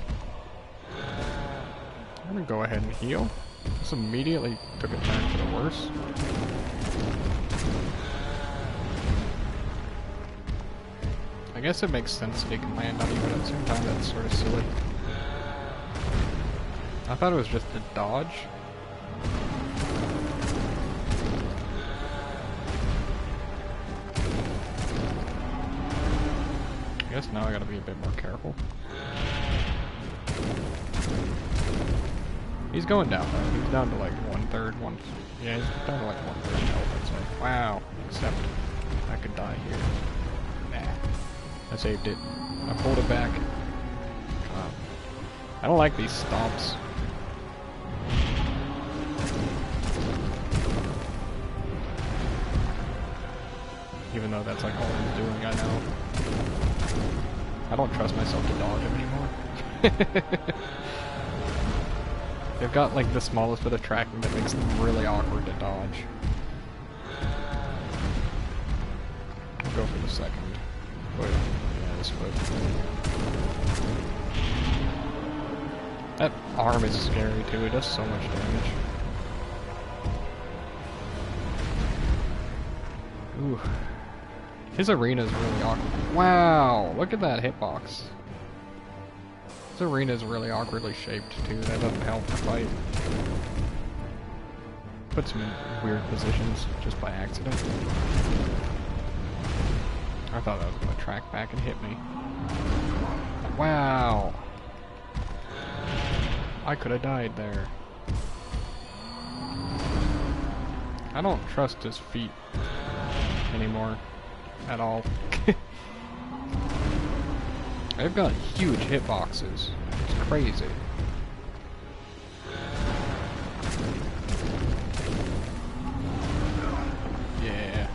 I'm gonna go ahead and heal. This immediately took a turn for the worse. I guess it makes sense that he can land on you, but at the same time that's sort of silly. I thought it was just a dodge. I guess now I gotta be a bit more careful. He's going down though. He's down to like 1/3, yeah, he's down to like 1/3 health, I'd say. Wow. Except I could die here. Nah. I saved it. I pulled it back. I don't like these stomps. Even though that's like all he's doing, I know. I don't trust myself to dodge him anymore. They've got like the smallest bit of tracking that makes them really awkward to dodge. I'll go for the second. Wait, yeah, this foot. That arm is scary too, it does so much damage. Ooh. His arena is really awkward. Wow, look at that hitbox. His arena is really awkwardly shaped too, that doesn't help the fight. Puts him in weird positions just by accident. I thought that was going to track back and hit me. Wow! I could have died there. I don't trust his feet anymore at all. They've got huge hitboxes. It's crazy. Yeah.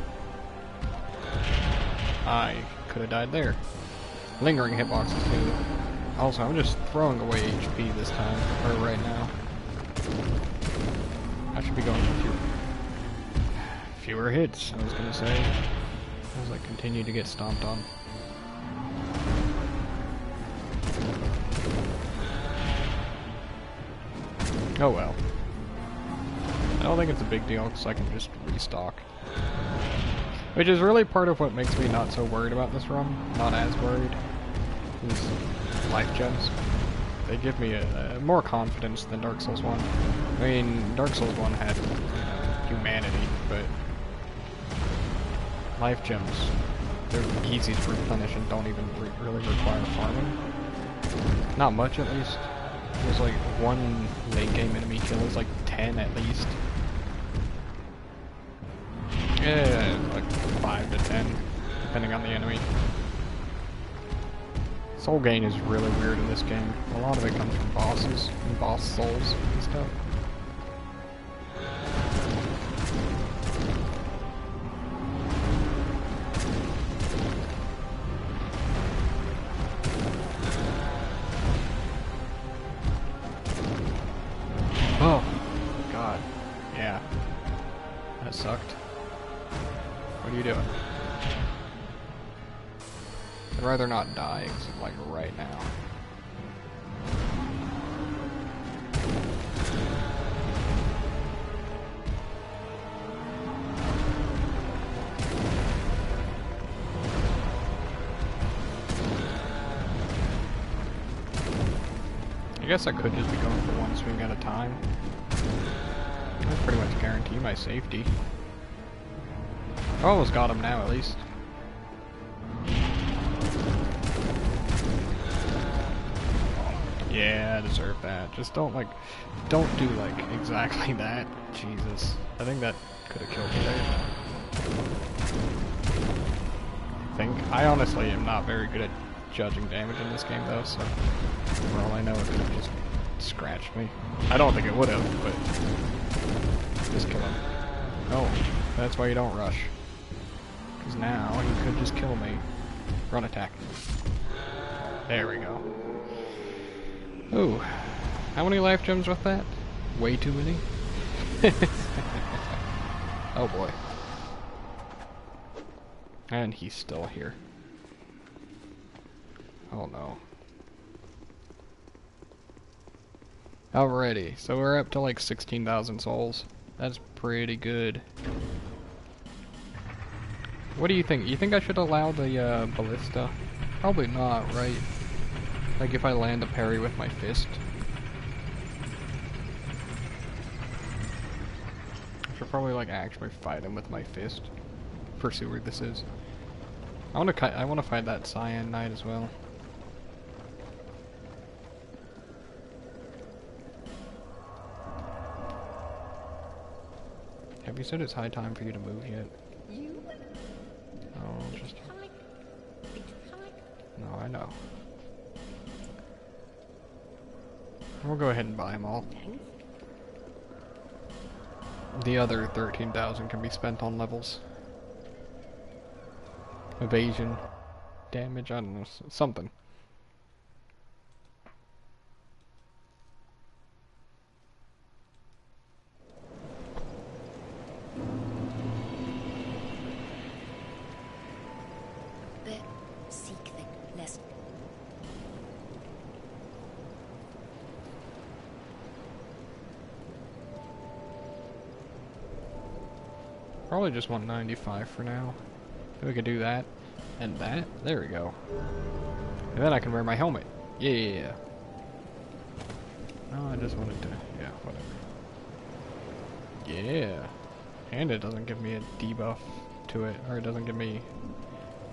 I could have died there. Lingering hitboxes too. Also, I'm just throwing away HP this time, or right now. I should be going for fewer hits, I was gonna say, as I continue to get stomped on. Oh well. I don't think it's a big deal, because I can just restock. Which is really part of what makes me not so worried about this run, not as worried, is life gems. They give me a more confidence than Dark Souls 1. I mean, Dark Souls 1 had humanity, but life gems, they're easy to replenish and don't even really require farming. Not much, at least. There's like one late game enemy kill is like 10 at least. Yeah, like 5 to 10, depending on the enemy. Soul gain is really weird in this game. A lot of it comes from bosses and boss souls and stuff. Oh, God. Yeah. That sucked. What are you doing? I'd rather not die, except like right now. I guess I could just be going for one swing at a time. That pretty much guarantee my safety. I almost got him now, at least. Yeah, I deserve that. Just don't do like exactly that. Jesus. I think that could have killed me there. I honestly am not very good at judging damage in this game though, so for all I know it could have just scratched me. I don't think it would have, but just kill him. Oh, that's why you don't rush. Because now he could just kill me. Run attack. There we go. Ooh, how many life gems with that? Way too many. Oh boy. And he's still here. Oh no. Alrighty, so we're up to like 16,000 souls. That's pretty good. What do you think? You think I should allow the ballista? Probably not, right? Like if I land a parry with my fist. I should probably like actually fight him with my fist. Pursue where this is. I want to fight that Cyan Knight as well. Have you said it's high time for you to move yet? Oh, just... No, I know. We'll go ahead and buy them all. The other 13,000 can be spent on levels. Evasion. Damage, I don't know, something. Probably just want 95 for now. Then we could do that. And that. There we go. And then I can wear my helmet. Yeah. No, I just wanted to... Yeah, whatever. Yeah. And it doesn't give me a debuff to it. Or it doesn't give me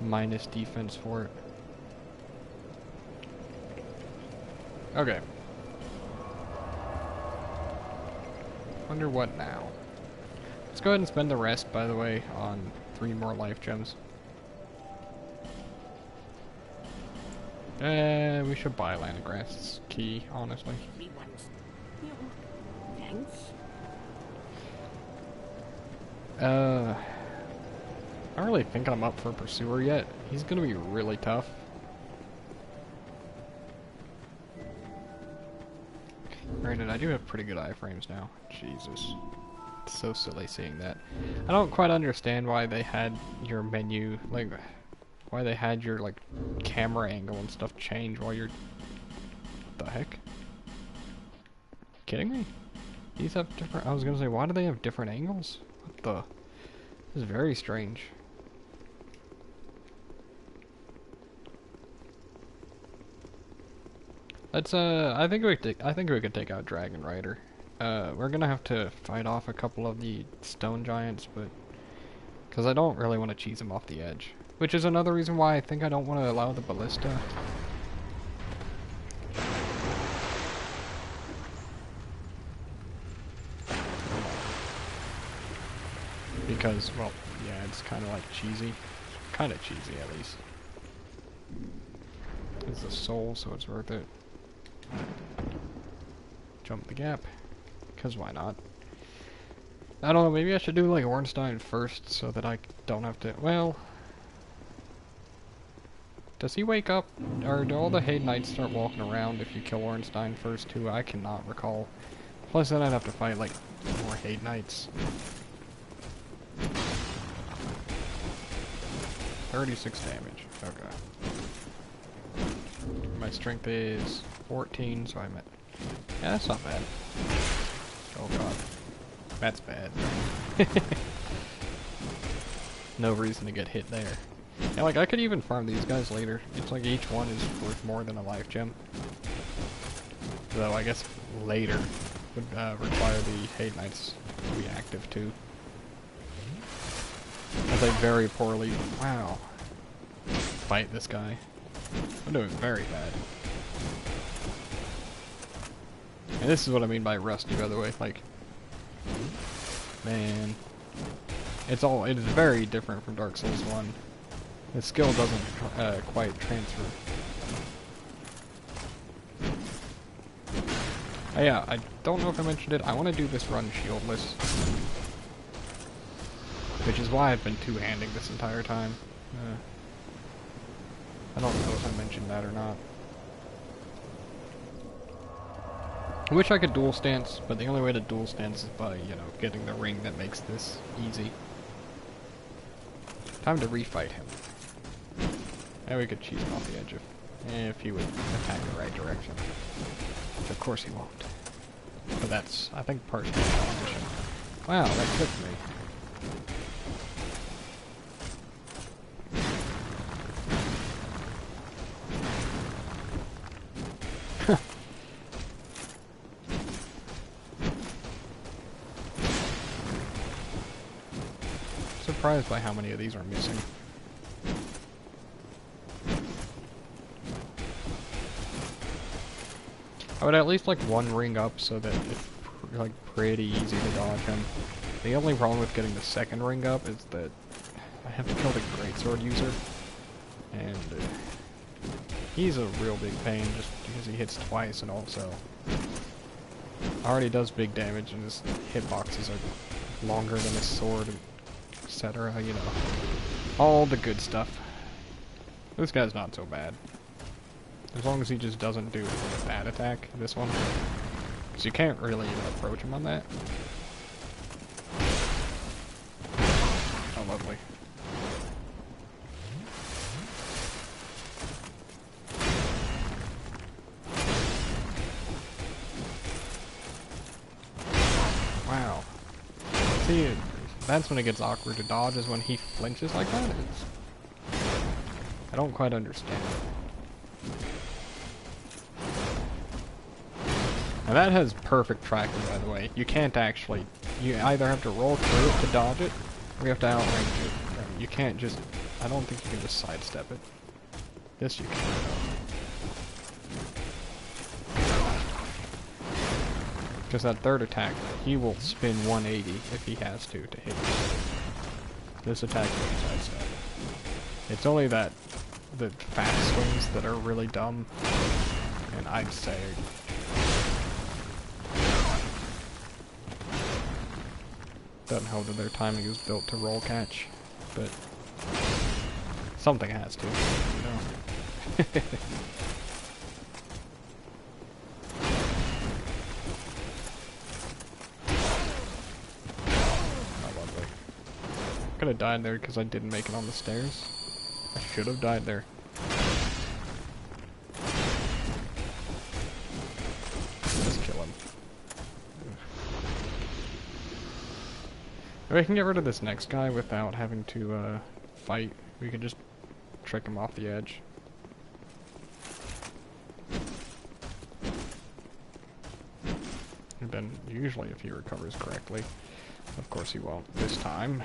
minus defense for it. Okay. Wonder what now. Let's go ahead and spend the rest, by the way, on 3 more life gems. We should buy Lanagrass. It's key, honestly. Thanks. I don't really think I'm up for Pursuer yet. He's gonna be really tough. Granted, I do have pretty good iframes now. Jesus. It's so silly seeing that. I don't quite understand why they had your menu, like, why they had your, like, camera angle and stuff change while you're... What the heck? Kidding me? These have different... I was gonna say, why do they have different angles? What the... This is very strange. Let's, I think we could take out Dragon Rider. We're gonna have to fight off a couple of the stone giants, but... Because I don't really want to cheese them off the edge. Which is another reason why I think I don't want to allow the ballista. Because, well, yeah, it's kind of like cheesy. Kind of cheesy, at least. It's a soul, so it's worth it. Jump the gap. Because why not? I don't know, maybe I should do like Ornstein first so that I don't have to... Well... Does he wake up? Or do all the Hate Knights start walking around if you kill Ornstein first too? I cannot recall. Plus then I'd have to fight like more Hate Knights. 36 damage. Okay. My strength is 14, so I'm at... Yeah, that's not bad. Oh god. That's bad. No reason to get hit there. Yeah, like, I could even farm these guys later. It's like each one is worth more than a life gem. Though, I guess later would require the Hate Knights to be active too. As I very poorly... Wow. Fight this guy. I'm doing very bad. And this is what I mean by rusty, by the way. Like, man, it is very different from Dark Souls 1. The skill doesn't quite transfer. Yeah, I don't know if I mentioned it. I want to do this run shieldless, which is why I've been two-handing this entire time. I don't know if I mentioned that or not. I wish I could dual stance, but the only way to dual stance is by, you know, getting the ring that makes this easy. Time to refight him. And we could cheese him off the edge if he would attack the right direction. Which of course he won't. But that's, I think, partially the mission. Wow, that clipped me. Surprised by how many of these are missing. I would at least like one ring up so that it's like pretty easy to dodge him. The only problem with getting the second ring up is that I have to kill the greatsword user, and he's a real big pain just because he hits twice and also already does big damage and his hitboxes are longer than his sword, etc. You know, all the good stuff. This guy's not so bad. As long as he just doesn't do a bad attack, this one. Because you can't really even approach him on that. Oh, lovely. Wow. See, that's when it gets awkward to dodge, is when he flinches like that. I don't quite understand it. Now that has perfect tracking, by the way. You can't actually, you either have to roll through it to dodge it, or you have to outrange it. You can't just, I don't think you can just sidestep it. This you can. Because that third attack, he will spin 180 if he has to hit you. This attack you can sidestep. It's only that the fast swings that are really dumb, and I'd say doesn't help that their timing is built to roll catch, but something has to, you know. Could have died there because I didn't make it on the stairs. I should have died there. Just kill him. If we can get rid of this next guy without having to fight, we can just trick him off the edge. And then usually if he recovers correctly, of course he won't this time.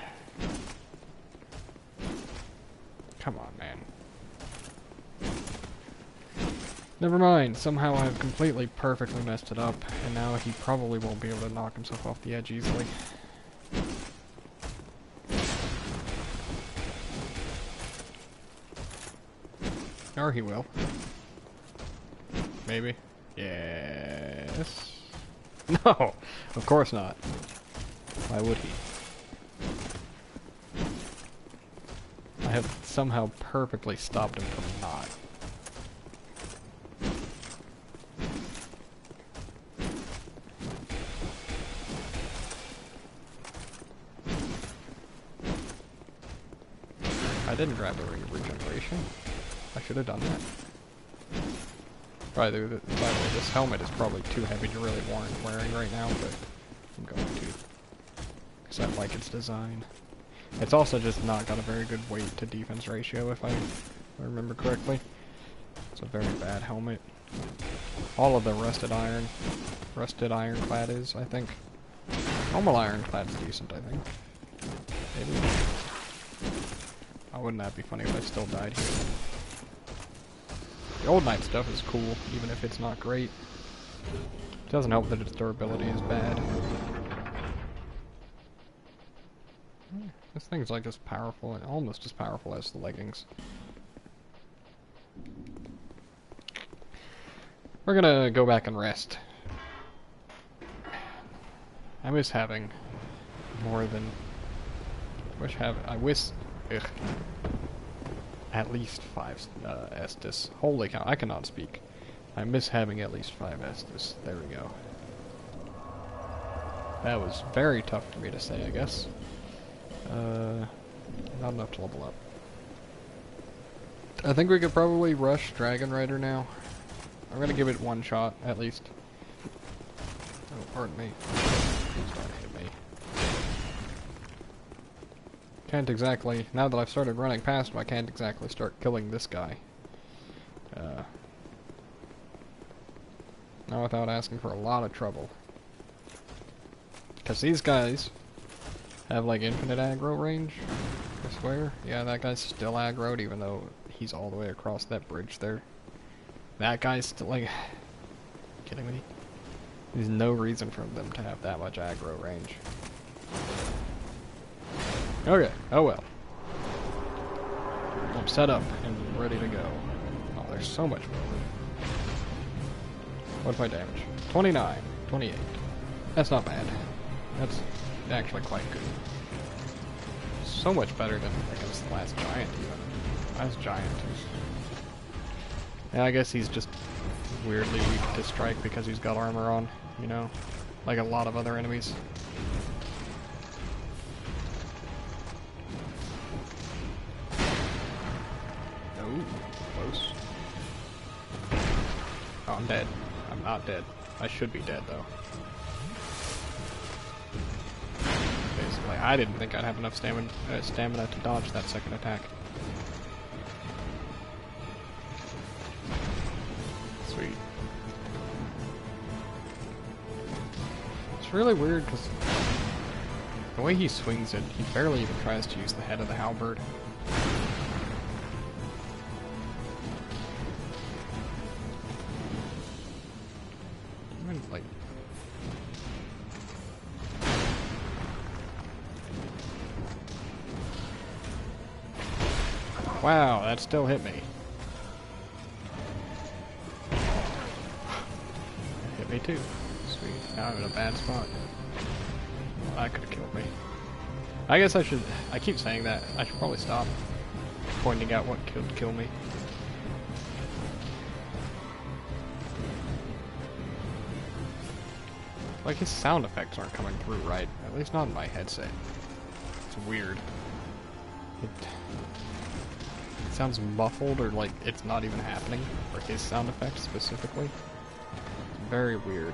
Come on, man. Never mind, somehow I've completely perfectly messed it up, and now he probably won't be able to knock himself off the edge easily. Or he will. Maybe. Yes. No! Of course not. Why would he? I have somehow perfectly stopped him from not. I didn't grab the ring of regeneration. I should have done that. By the way, this helmet is probably too heavy to really warrant wearing right now, but I'm going to. Because I like its design. It's also just not got a very good weight to defense ratio, if I remember correctly. It's a very bad helmet. All of the rusted ironclad is, I think. Normal ironclad's decent, I think. Maybe. Oh, wouldn't that be funny if I still died here? The old knight stuff is cool, even if it's not great. It doesn't help that its durability is bad. This thing's like as powerful, almost as powerful as the leggings. We're gonna go back and rest. I miss having more than... I wish... Ugh. At least 5 Estus. Holy cow, I cannot speak. I miss having at least 5 Estus. There we go. That was very tough for me to say, I guess. Not enough to level up. I think we could probably rush Dragon Rider now. I'm gonna give it one shot, at least. Oh, pardon me. Please don't hit me. Can't exactly, now that I've started running past him, I can't exactly start killing this guy. Not without asking for a lot of trouble. Because these guys have like infinite aggro range, I swear. Yeah, that guy's still aggroed even though he's all the way across that bridge there. That guy's still like... kidding me? There's no reason for them to have that much aggro range. Okay, oh well. I'm set up and ready to go. Oh, there's so much more. What's my damage? 29, 28. That's not bad. That's actually quite good. So much better than against the last giant even. Last giant is... yeah, I guess he's just weirdly weak to strike because he's got armor on, you know? Like a lot of other enemies. Close. Oh, I'm dead. I'm not dead. I should be dead, though. Basically. Like, I didn't think I'd have enough stamina to dodge that second attack. Sweet. It's really weird because the way he swings it, he barely even tries to use the head of the halberd. Like, wow, that still hit me. Hit me too. Sweet. Now I'm in a bad spot. Well, that could have killed me. I guess I should. I keep saying that. I should probably stop pointing out what could kill me. Like, his sound effects aren't coming through right. At least not in my headset. It's weird. It sounds muffled, or like it's not even happening. For his sound effects specifically. It's very weird.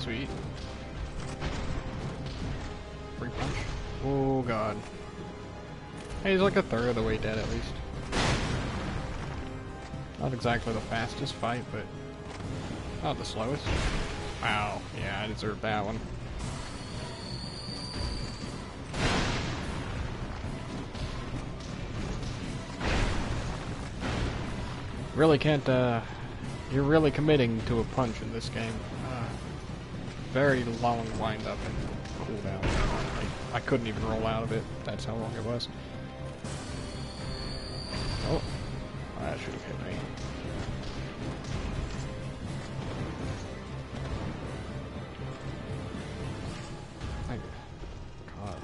Sweet. Free punch. Oh god. Hey, he's like a third of the way dead at least. Not exactly the fastest fight, but not the slowest. Wow, yeah, I deserved that one. Really can't, you're really committing to a punch in this game. Very long wind up and cooldown. I couldn't even roll out of it. That's how long it was. Oh, that should have hit me. Thank God.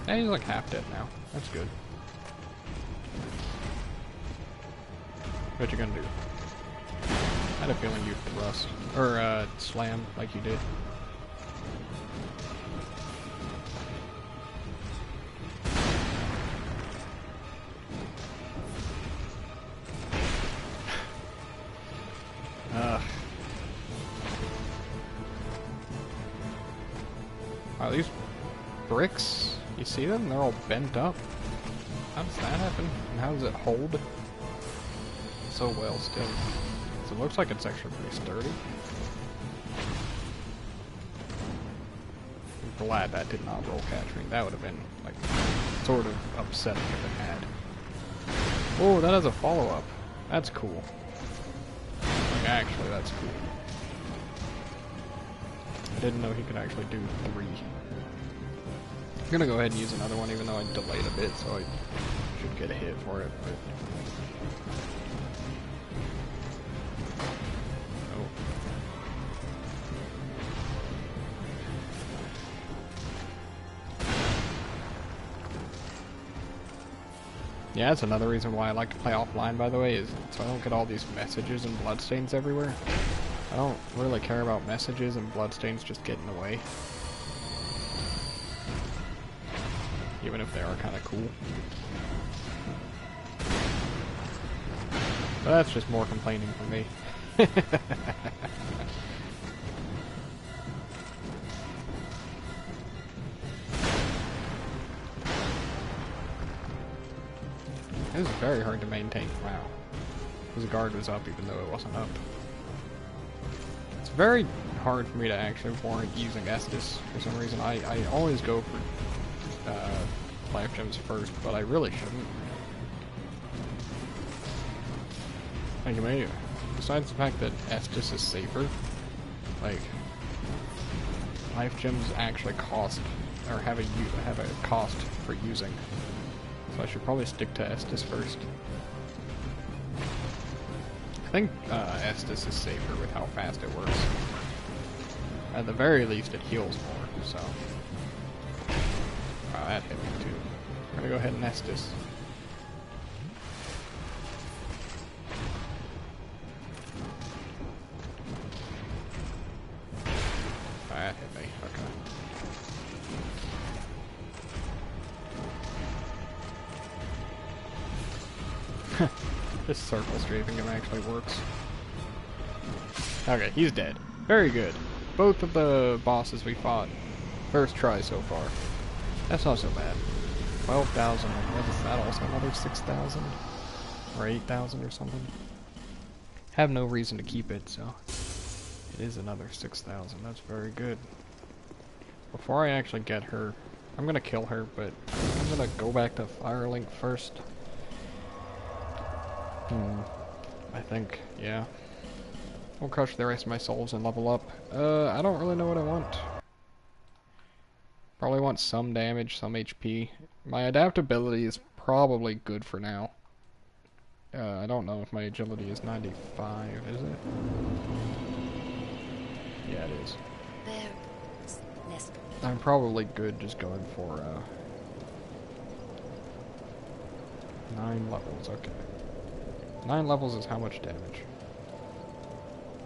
And he's like half dead now. That's good. What you gonna do? I had a feeling you'd thrust. Or, slam like you did. Wow, these bricks, you see them? They're all bent up. How does that happen? And how does it hold so well still? So it looks like it's actually pretty sturdy. I'm glad that did not roll catch me. That would have been, like, sort of upsetting if it had. Oh, that has a follow-up. That's cool. Like, actually, that's cool. I didn't know he could actually do 3. I'm gonna go ahead and use another one, even though I delayed a bit, so I should get a hit for it. But oh. Yeah, that's another reason why I like to play offline, by the way, is so I don't get all these messages and bloodstains everywhere. I don't really care about messages and bloodstains just getting away. Even if they are kind of cool. But that's just more complaining from me. It was very hard to maintain. Wow. His guard was up even though it wasn't up. It's very hard for me to actually warrant using Estus for some reason. I always go for life gems first, but I really shouldn't. Like, maybe, besides the fact that Estus is safer, like, life gems actually cost, or have a cost for using. So I should probably stick to Estus first. I think Estus is safer with how fast it works. At the very least, it heals more, so. Wow, that hit me too. I'm gonna go ahead and Estus. that hit me. Okay. This circle strafing him actually works. Okay, he's dead. Very good. Both of the bosses we fought, first try so far. That's not so bad. 12,000, and what is that also? Another 6,000? Or 8,000 or something? Have no reason to keep it, so it is another 6,000. That's very good. Before I actually get her, I'm gonna kill her, but I'm gonna go back to Firelink first. I think, yeah. We'll crush the rest of my souls and level up. I don't really know what I want. Probably want some damage, some HP. My adaptability is probably good for now. I don't know if my agility is 95, is it? Yeah, it is. I'm probably good just going for 9 levels, okay. 9 levels is how much damage?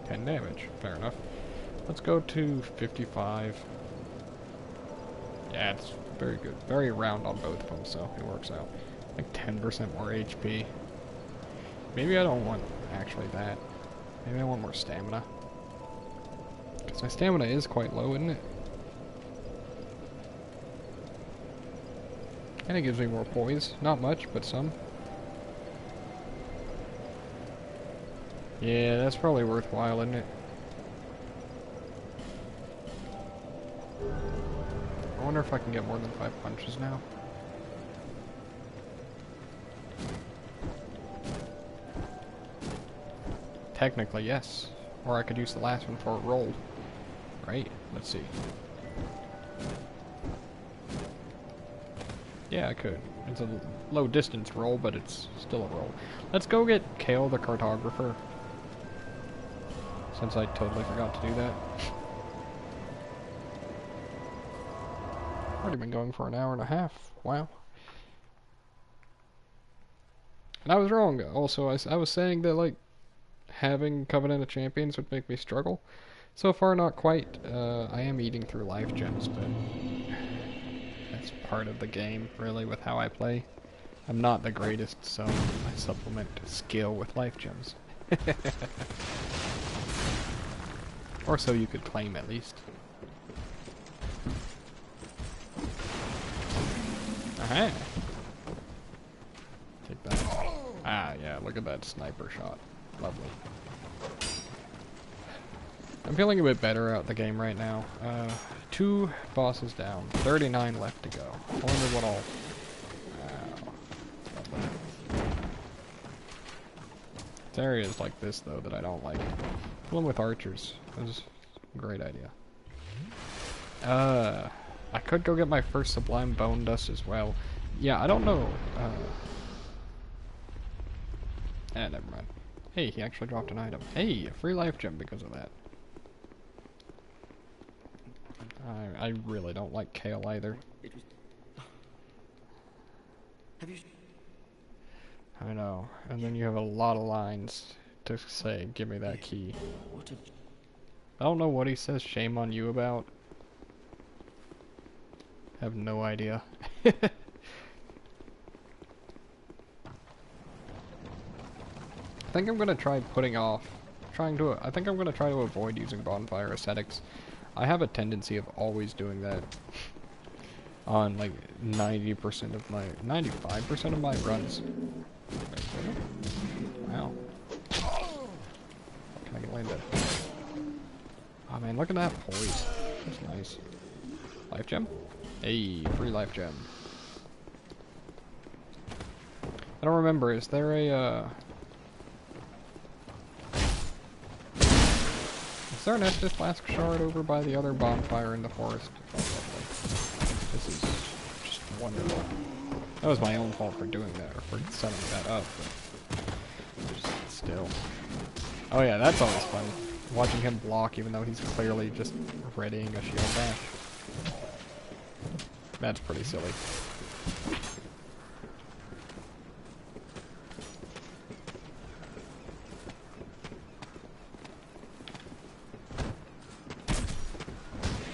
10 damage, fair enough. Let's go to 55. Yeah, it's very good. Very round on both of them, so it works out. Like 10% more HP. Maybe I don't want actually that. Maybe I want more stamina. Because my stamina is quite low, isn't it? And it gives me more poise. Not much, but some. Yeah, that's probably worthwhile, isn't it? I wonder if I can get more than 5 punches now. Technically, yes. Or I could use the last one for a roll. Right? Let's see. Yeah, I could. It's a low distance roll, but it's still a roll. Let's go get Kale the Cartographer. Since I totally forgot to do that. Already been going for an hour and a half. Wow. And I was wrong. Also, I was saying that, like, having Covenant of Champions would make me struggle. So far, not quite. I am eating through life gems, but that's part of the game, really, with how I play. I'm not the greatest, so I supplement skill with life gems. Or so you could claim, at least. Aha! Take that. Ah, yeah, look at that sniper shot. Lovely. I'm feeling a bit better out the game right now. 2 bosses down. 39 left to go. I wonder what all... Wow. It's areas like this, though, that I don't like. Kill them with archers. That's a great idea. I could go get my first Sublime Bone Dust as well. Yeah, I don't know. Never mind. Hey, he actually dropped an item. Hey, a free life gem because of that. I really don't like Kale either. I know. And then you have a lot of lines to say, give me that key. I don't know what he says shame on you about. I have no idea. I think I'm gonna try putting off, I think I'm gonna try to avoid using bonfire ascetics. I have a tendency of always doing that on like 95% of my runs. Wow. Can I get landed? Oh man, look at that poise. That's nice. Life gem? Hey, free life gem. I don't remember, is there a is there an Estus Flask shard over by the other bonfire in the forest? This is just wonderful. That was my own fault for doing that, or for setting that up, but just still. Oh yeah, that's always fun. Watching him block even though he's clearly just readying a shield bash. That's pretty silly.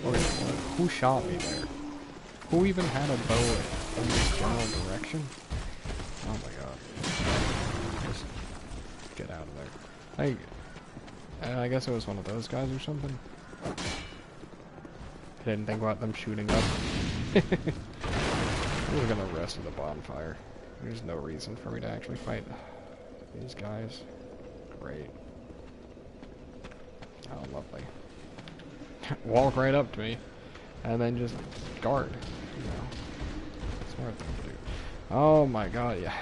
Wait, what? Who shot me there? Who even had a bow in this general direction? Oh my god. Just get out of there. I guess it was one of those guys or something. I didn't think about them shooting up. We're gonna rest at the bonfire. There's no reason for me to actually fight these guys. Great. Oh, lovely. Walk right up to me, and then just guard. You know, smart thing to do. Oh my god, yeah.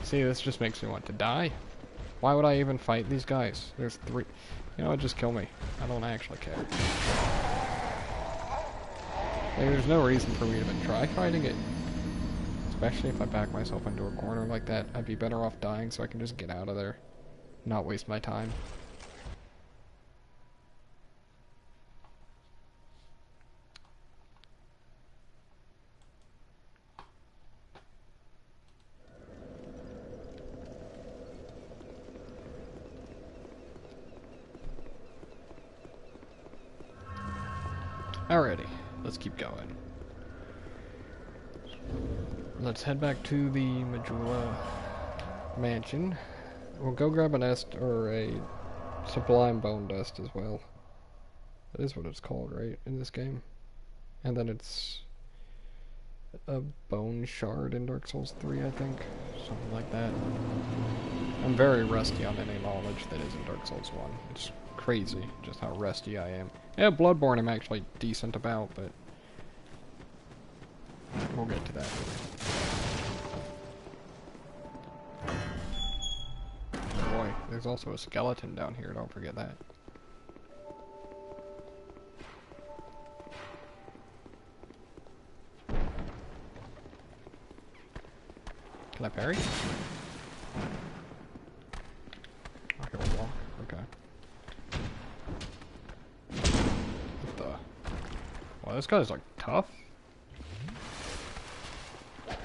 See, this just makes me want to die. Why would I even fight these guys? There's 3. You know what, just kill me. I don't actually care. Like, there's no reason for me to even try fighting it. Especially if I back myself into a corner like that. I'd be better off dying so I can just get out of there. Not waste my time. Alrighty, let's keep going. Let's head back to the Majula mansion. We'll go grab a nest or a sublime bone dust as well. That is what it's called, right, in this game? And then it's a bone shard in Dark Souls 3, I think. Something like that. I'm very rusty on any knowledge that is in Dark Souls 1. It's crazy just how rusty I am. Yeah, Bloodborne I'm actually decent about, but we'll get to that. Oh boy, there's also a skeleton down here, don't forget that. Can I parry? I can walk. Okay. What the? Wow, this guy's like tough. I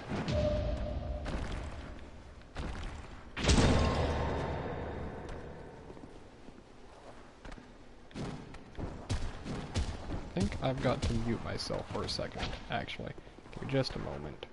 think I've got to mute myself for a second, actually. Give me just a moment.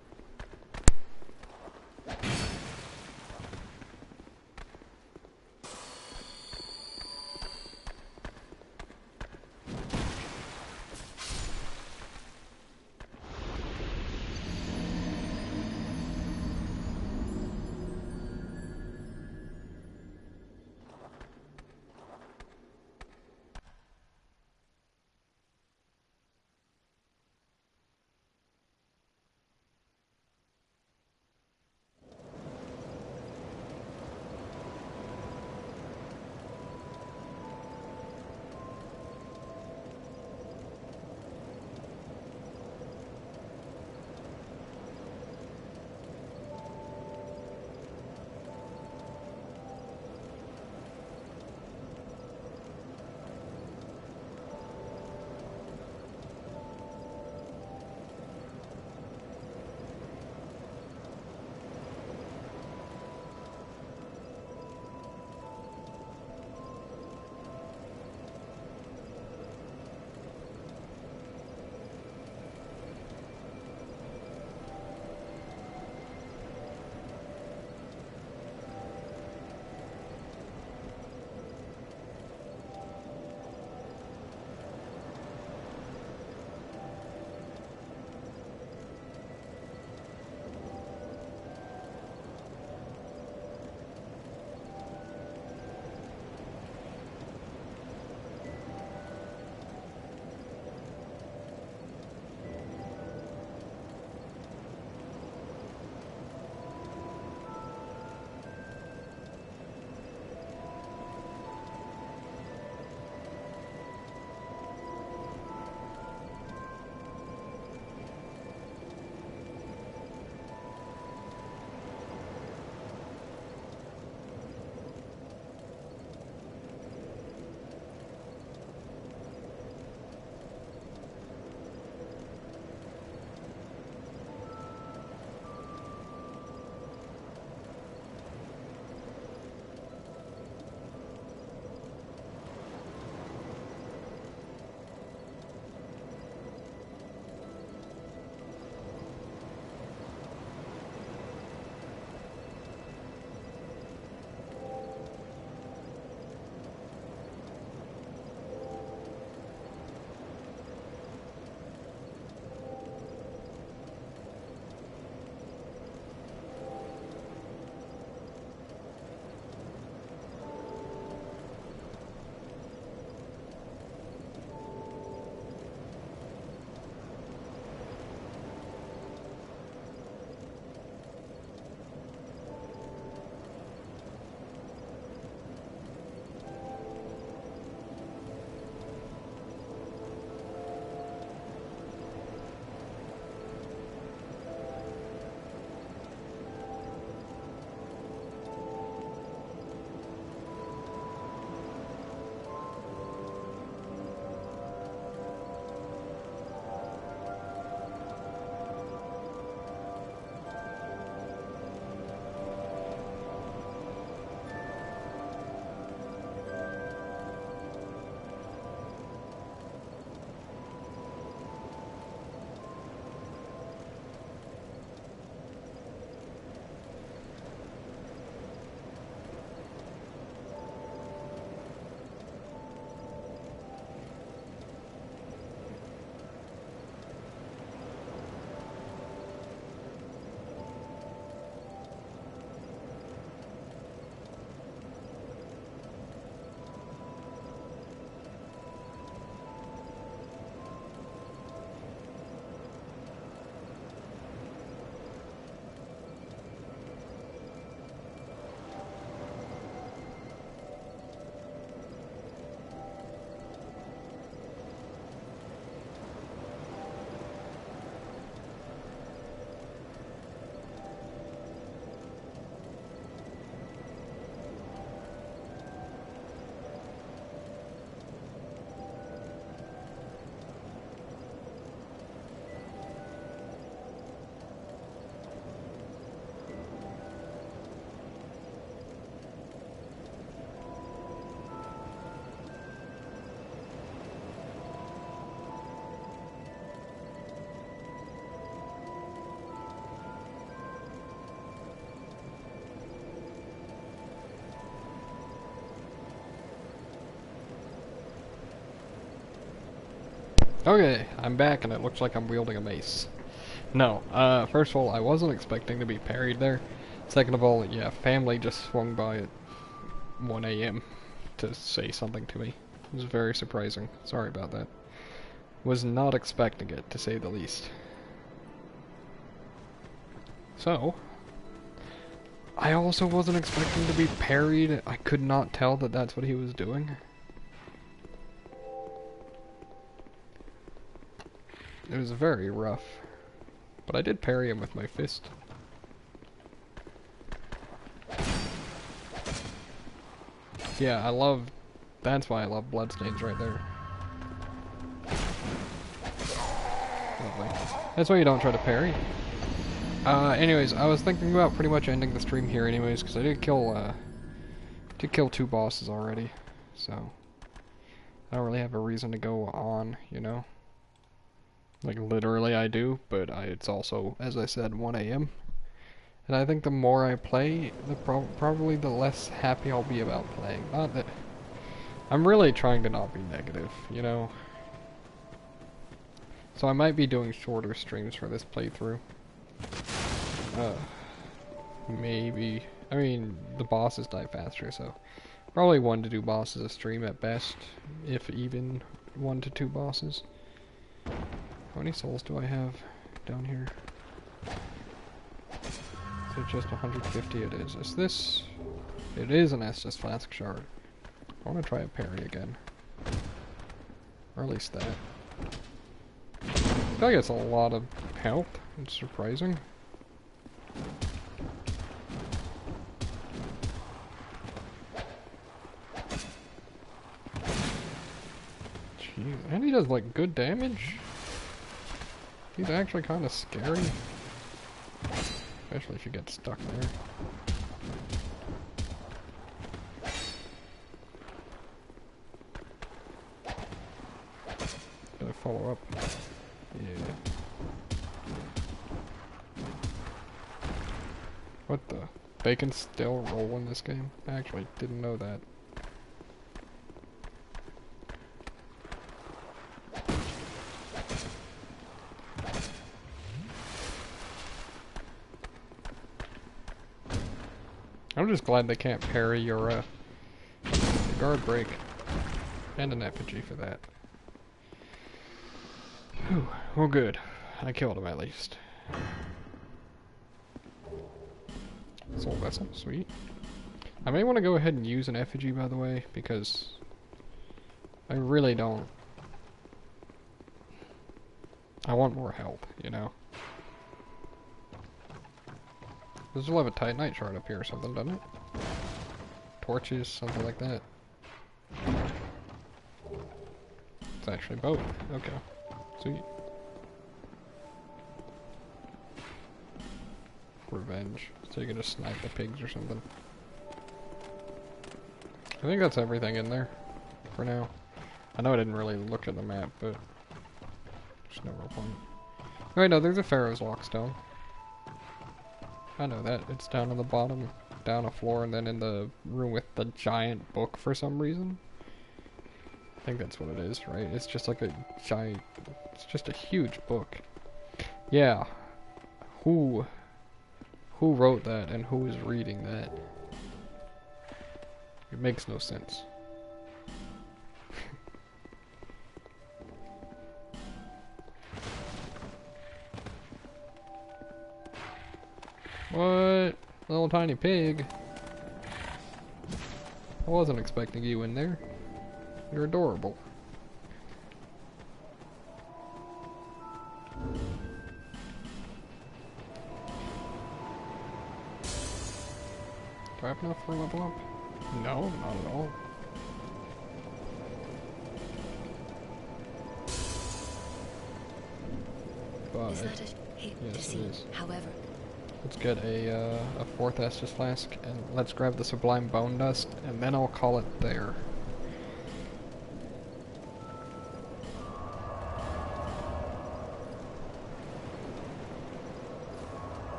Okay, I'm back and it looks like I'm wielding a mace. No, first of all, I wasn't expecting to be parried there. Second of all, yeah, family just swung by at 1 a.m. to say something to me. It was very surprising. Sorry about that. Was not expecting it, to say the least. So, I also wasn't expecting to be parried. I could not tell that that's what he was doing. It was very rough. But I did parry him with my fist. Yeah, that's why I love Bloodstains right there. Lovely. That's why you don't try to parry. Anyways, I was thinking about pretty much ending the stream here anyways, because I did kill 2 bosses already. So, I don't really have a reason to go on, you know? Like, literally I do, but it's also, as I said, 1 a.m. And I think the more I play, probably the less happy I'll be about playing. Not that... I'm really trying to not be negative, you know? So I might be doing shorter streams for this playthrough. Maybe... I mean, the bosses die faster, so... Probably 1 to 2 bosses a stream at best, if even 1 to 2 bosses. How many souls do I have down here? Is it just 150? It is. Is this... It is an Estus Flask Shard. I want to try a parry again. Or at least that. I feel like it's a lot of health. It's surprising. Jeez, and he does like good damage. He's actually kind of scary. Especially if you get stuck there. Gotta follow up. Yeah. What the? They can still roll in this game? I actually didn't know that. I'm just glad they can't parry your guard break. And an effigy for that. Whew. Well, good. I killed him at least. Soul Vessel, sweet. I may want to go ahead and use an effigy, by the way, because I really don't. I want more help, you know? This will have a Titanite shard up here or something, doesn't it? Torches, something like that. It's actually both. Okay. Sweet. Revenge. So you can just snipe the pigs or something. I think that's everything in there. For now. I know I didn't really look at the map, but... there's no real point. Wait, no, there's a Pharaoh's Lockstone. I know that. It's down on the bottom, down a floor, and then in the room with the giant book for some reason. I think that's what it is, right? It's just like a giant... it's just a huge book. Yeah. Who wrote that and who is reading that? It makes no sense. What? Little tiny pig. I wasn't expecting you in there. You're adorable. Do I have enough for a level up? No, not at all. But Is that a hit to see? However, let's get a 4th Estus Flask, and let's grab the Sublime Bone Dust, and then I'll call it there.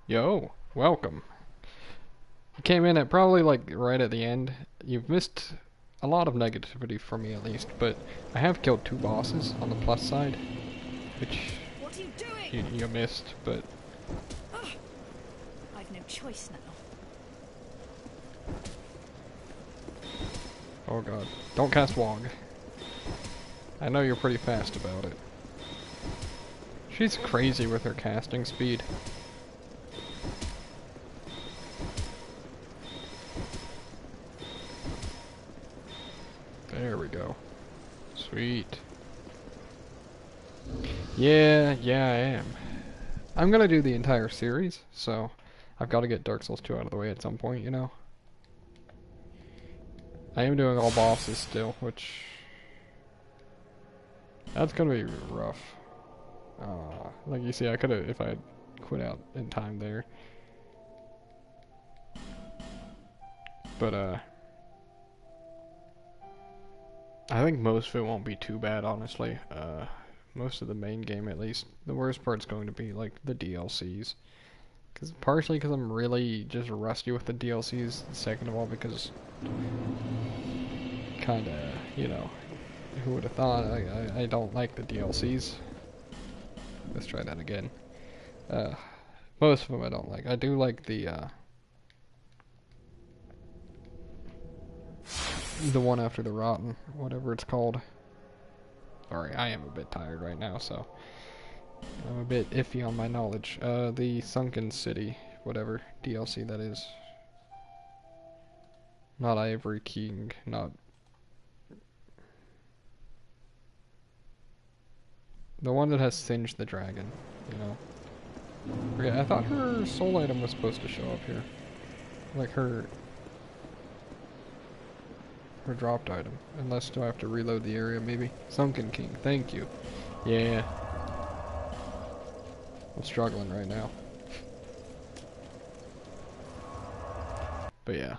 Yo, welcome. You came in at probably like right at the end. You've missed a lot of negativity for me at least, but I have killed 2 bosses on the plus side, which What are you doing? you missed, but I've no choice now. oh god. Don't cast Wog. I know you're pretty fast about it. She's crazy with her casting speed. There we go. Sweet. Yeah, I am. I'm gonna do the entire series, so I've got to get Dark Souls 2 out of the way at some point, you know? I am doing all bosses still, which... that's gonna be rough. Like you see, I could've, if I had quit out in time there. But, I think most of it won't be too bad, honestly. Most of the main game, at least. The worst part's going to be, like, the DLCs. Partially because I'm really just rusty with the DLCs. Second of all, because... kinda, you know... who would have thought? I don't like the DLCs. Let's try that again. Most of them I don't like. I do like the one after the Rotten, whatever it's called. Sorry, I am a bit tired right now, so I'm a bit iffy on my knowledge. The Sunken City, whatever DLC that is. Not Ivory King, not... the one that has Singed the Dragon, you know. Okay, I thought her soul item was supposed to show up here. Like her dropped item. Unless do I have to reload the area maybe? Sunken King, thank you. Yeah. I'm struggling right now. But yeah.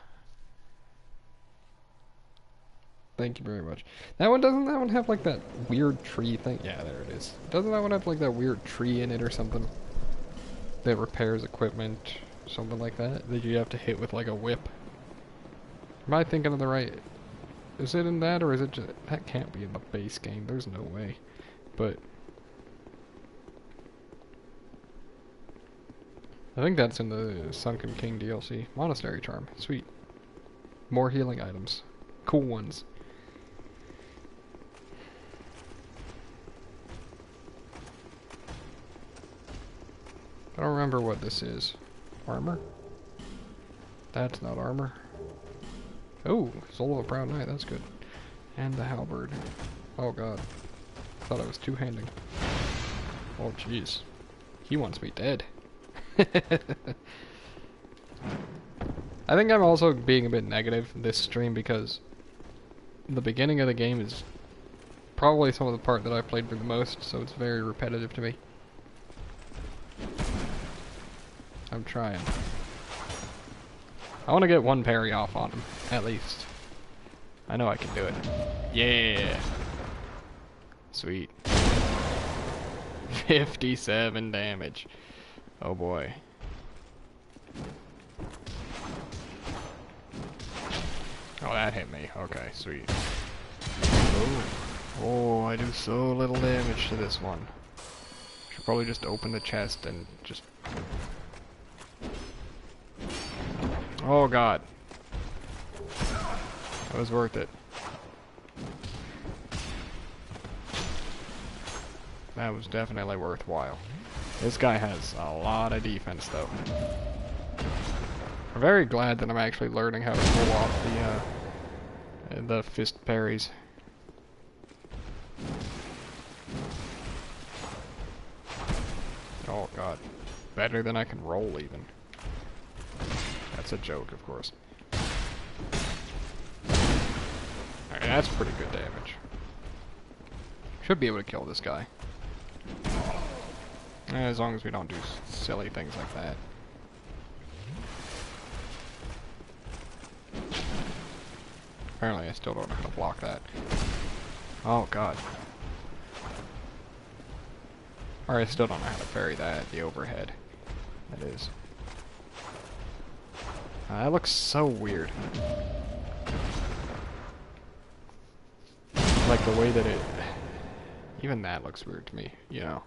Thank you very much. Doesn't that one have like that weird tree thing? Yeah, there it is. Doesn't that one have like that weird tree in it or something? That repairs equipment, something like that? That you have to hit with like a whip? Am I thinking of the right... is it in that, or is it just... that can't be in the base game, there's no way. But... I think that's in the Sunken King DLC. Monastery Charm, sweet. More healing items. Cool ones. I don't remember what this is. Armor? That's not armor. Oh, Soul of a Proud Knight, that's good. And the halberd. Oh god. Thought I was two-handing. Oh jeez. He wants me dead. I think I'm also being a bit negative this stream because the beginning of the game is probably some of the part that I played for the most, so it's very repetitive to me. I'm trying. I want to get one parry off on him, at least. I know I can do it. Yeah! Sweet. 57 damage. Oh boy. Oh, that hit me. Okay, sweet. Oh, I do so little damage to this one. Should probably just open the chest and just... oh god. That was worth it. That was definitely worthwhile. This guy has a lot of defense though. I'm very glad that I'm actually learning how to pull off the fist parries. Oh god. Better than I can roll even. That's a joke, of course. Alright, that's pretty good damage. Should be able to kill this guy. As long as we don't do silly things like that. Apparently I still don't know how to block that. Oh god. Or I still don't know how to parry that, the overhead. That is. That looks so weird. like the way that it... Even that looks weird to me, you know.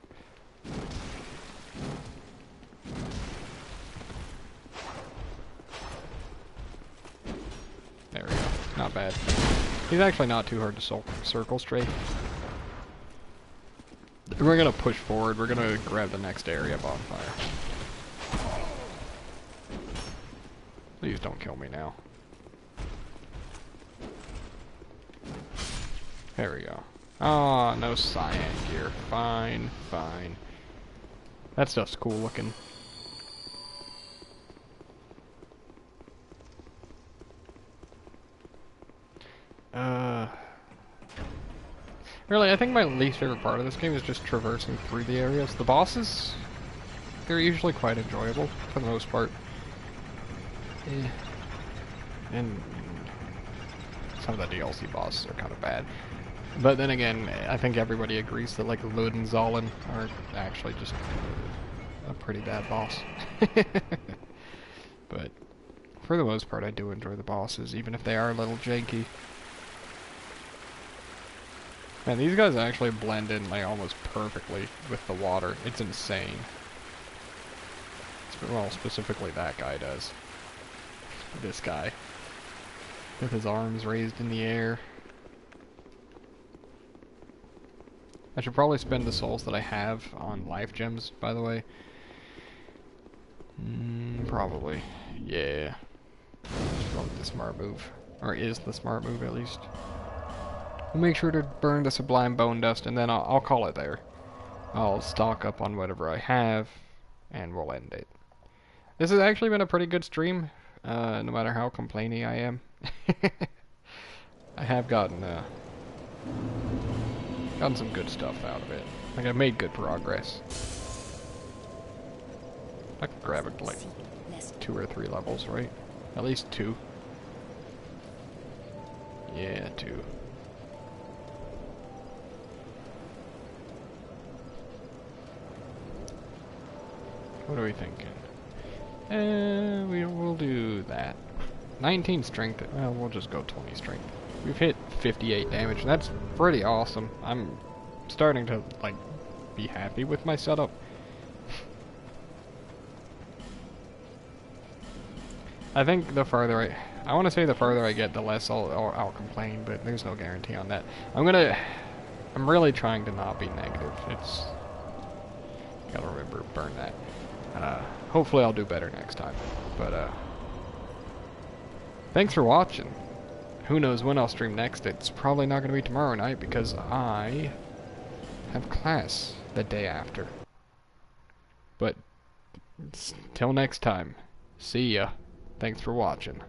There we go. Not bad. He's actually not too hard to circle straight. We're gonna push forward. We're gonna grab the next area bonfire. Please don't kill me now. There we go. Oh, no cyan gear. Fine, fine. That stuff's cool looking. Really, I think my least favorite part of this game is just traversing through the areas. The bosses, they're usually quite enjoyable, for the most part. And some of the DLC bosses are kind of bad. But then again, I think everybody agrees that like Lud and Zolin are actually just a pretty bad boss. But for the most part, I do enjoy the bosses, even if they are a little janky. Man, these guys actually blend in like almost perfectly with the water. It's insane. Well, specifically that guy does. This guy. With his arms raised in the air. I should probably spend the souls that I have on life gems, by the way. Probably. Yeah. That's probably the smart move. Or is the smart move, at least. We'll make sure to burn the Sublime Bone Dust, and then I'll call it there. I'll stock up on whatever I have, and we'll end it. This has actually been a pretty good stream, no matter how complainy I am. I have gotten some good stuff out of it. Like, I've made good progress. I could grab it like 2 or 3 levels, right? At least 2. Yeah, 2. What are we thinking? We'll do that. 19 strength. Well, we'll just go 20 strength. We've hit 58 damage. That's pretty awesome. I'm starting to, like, be happy with my setup. I think the farther I want to say the farther I get, the less I'll complain, but there's no guarantee on that. I'm really trying to not be negative. It's, gotta remember, burn that. Hopefully I'll do better next time. But, thanks for watching. Who knows when I'll stream next? It's probably not going to be tomorrow night because I have class the day after. But, till next time, see ya. Thanks for watching.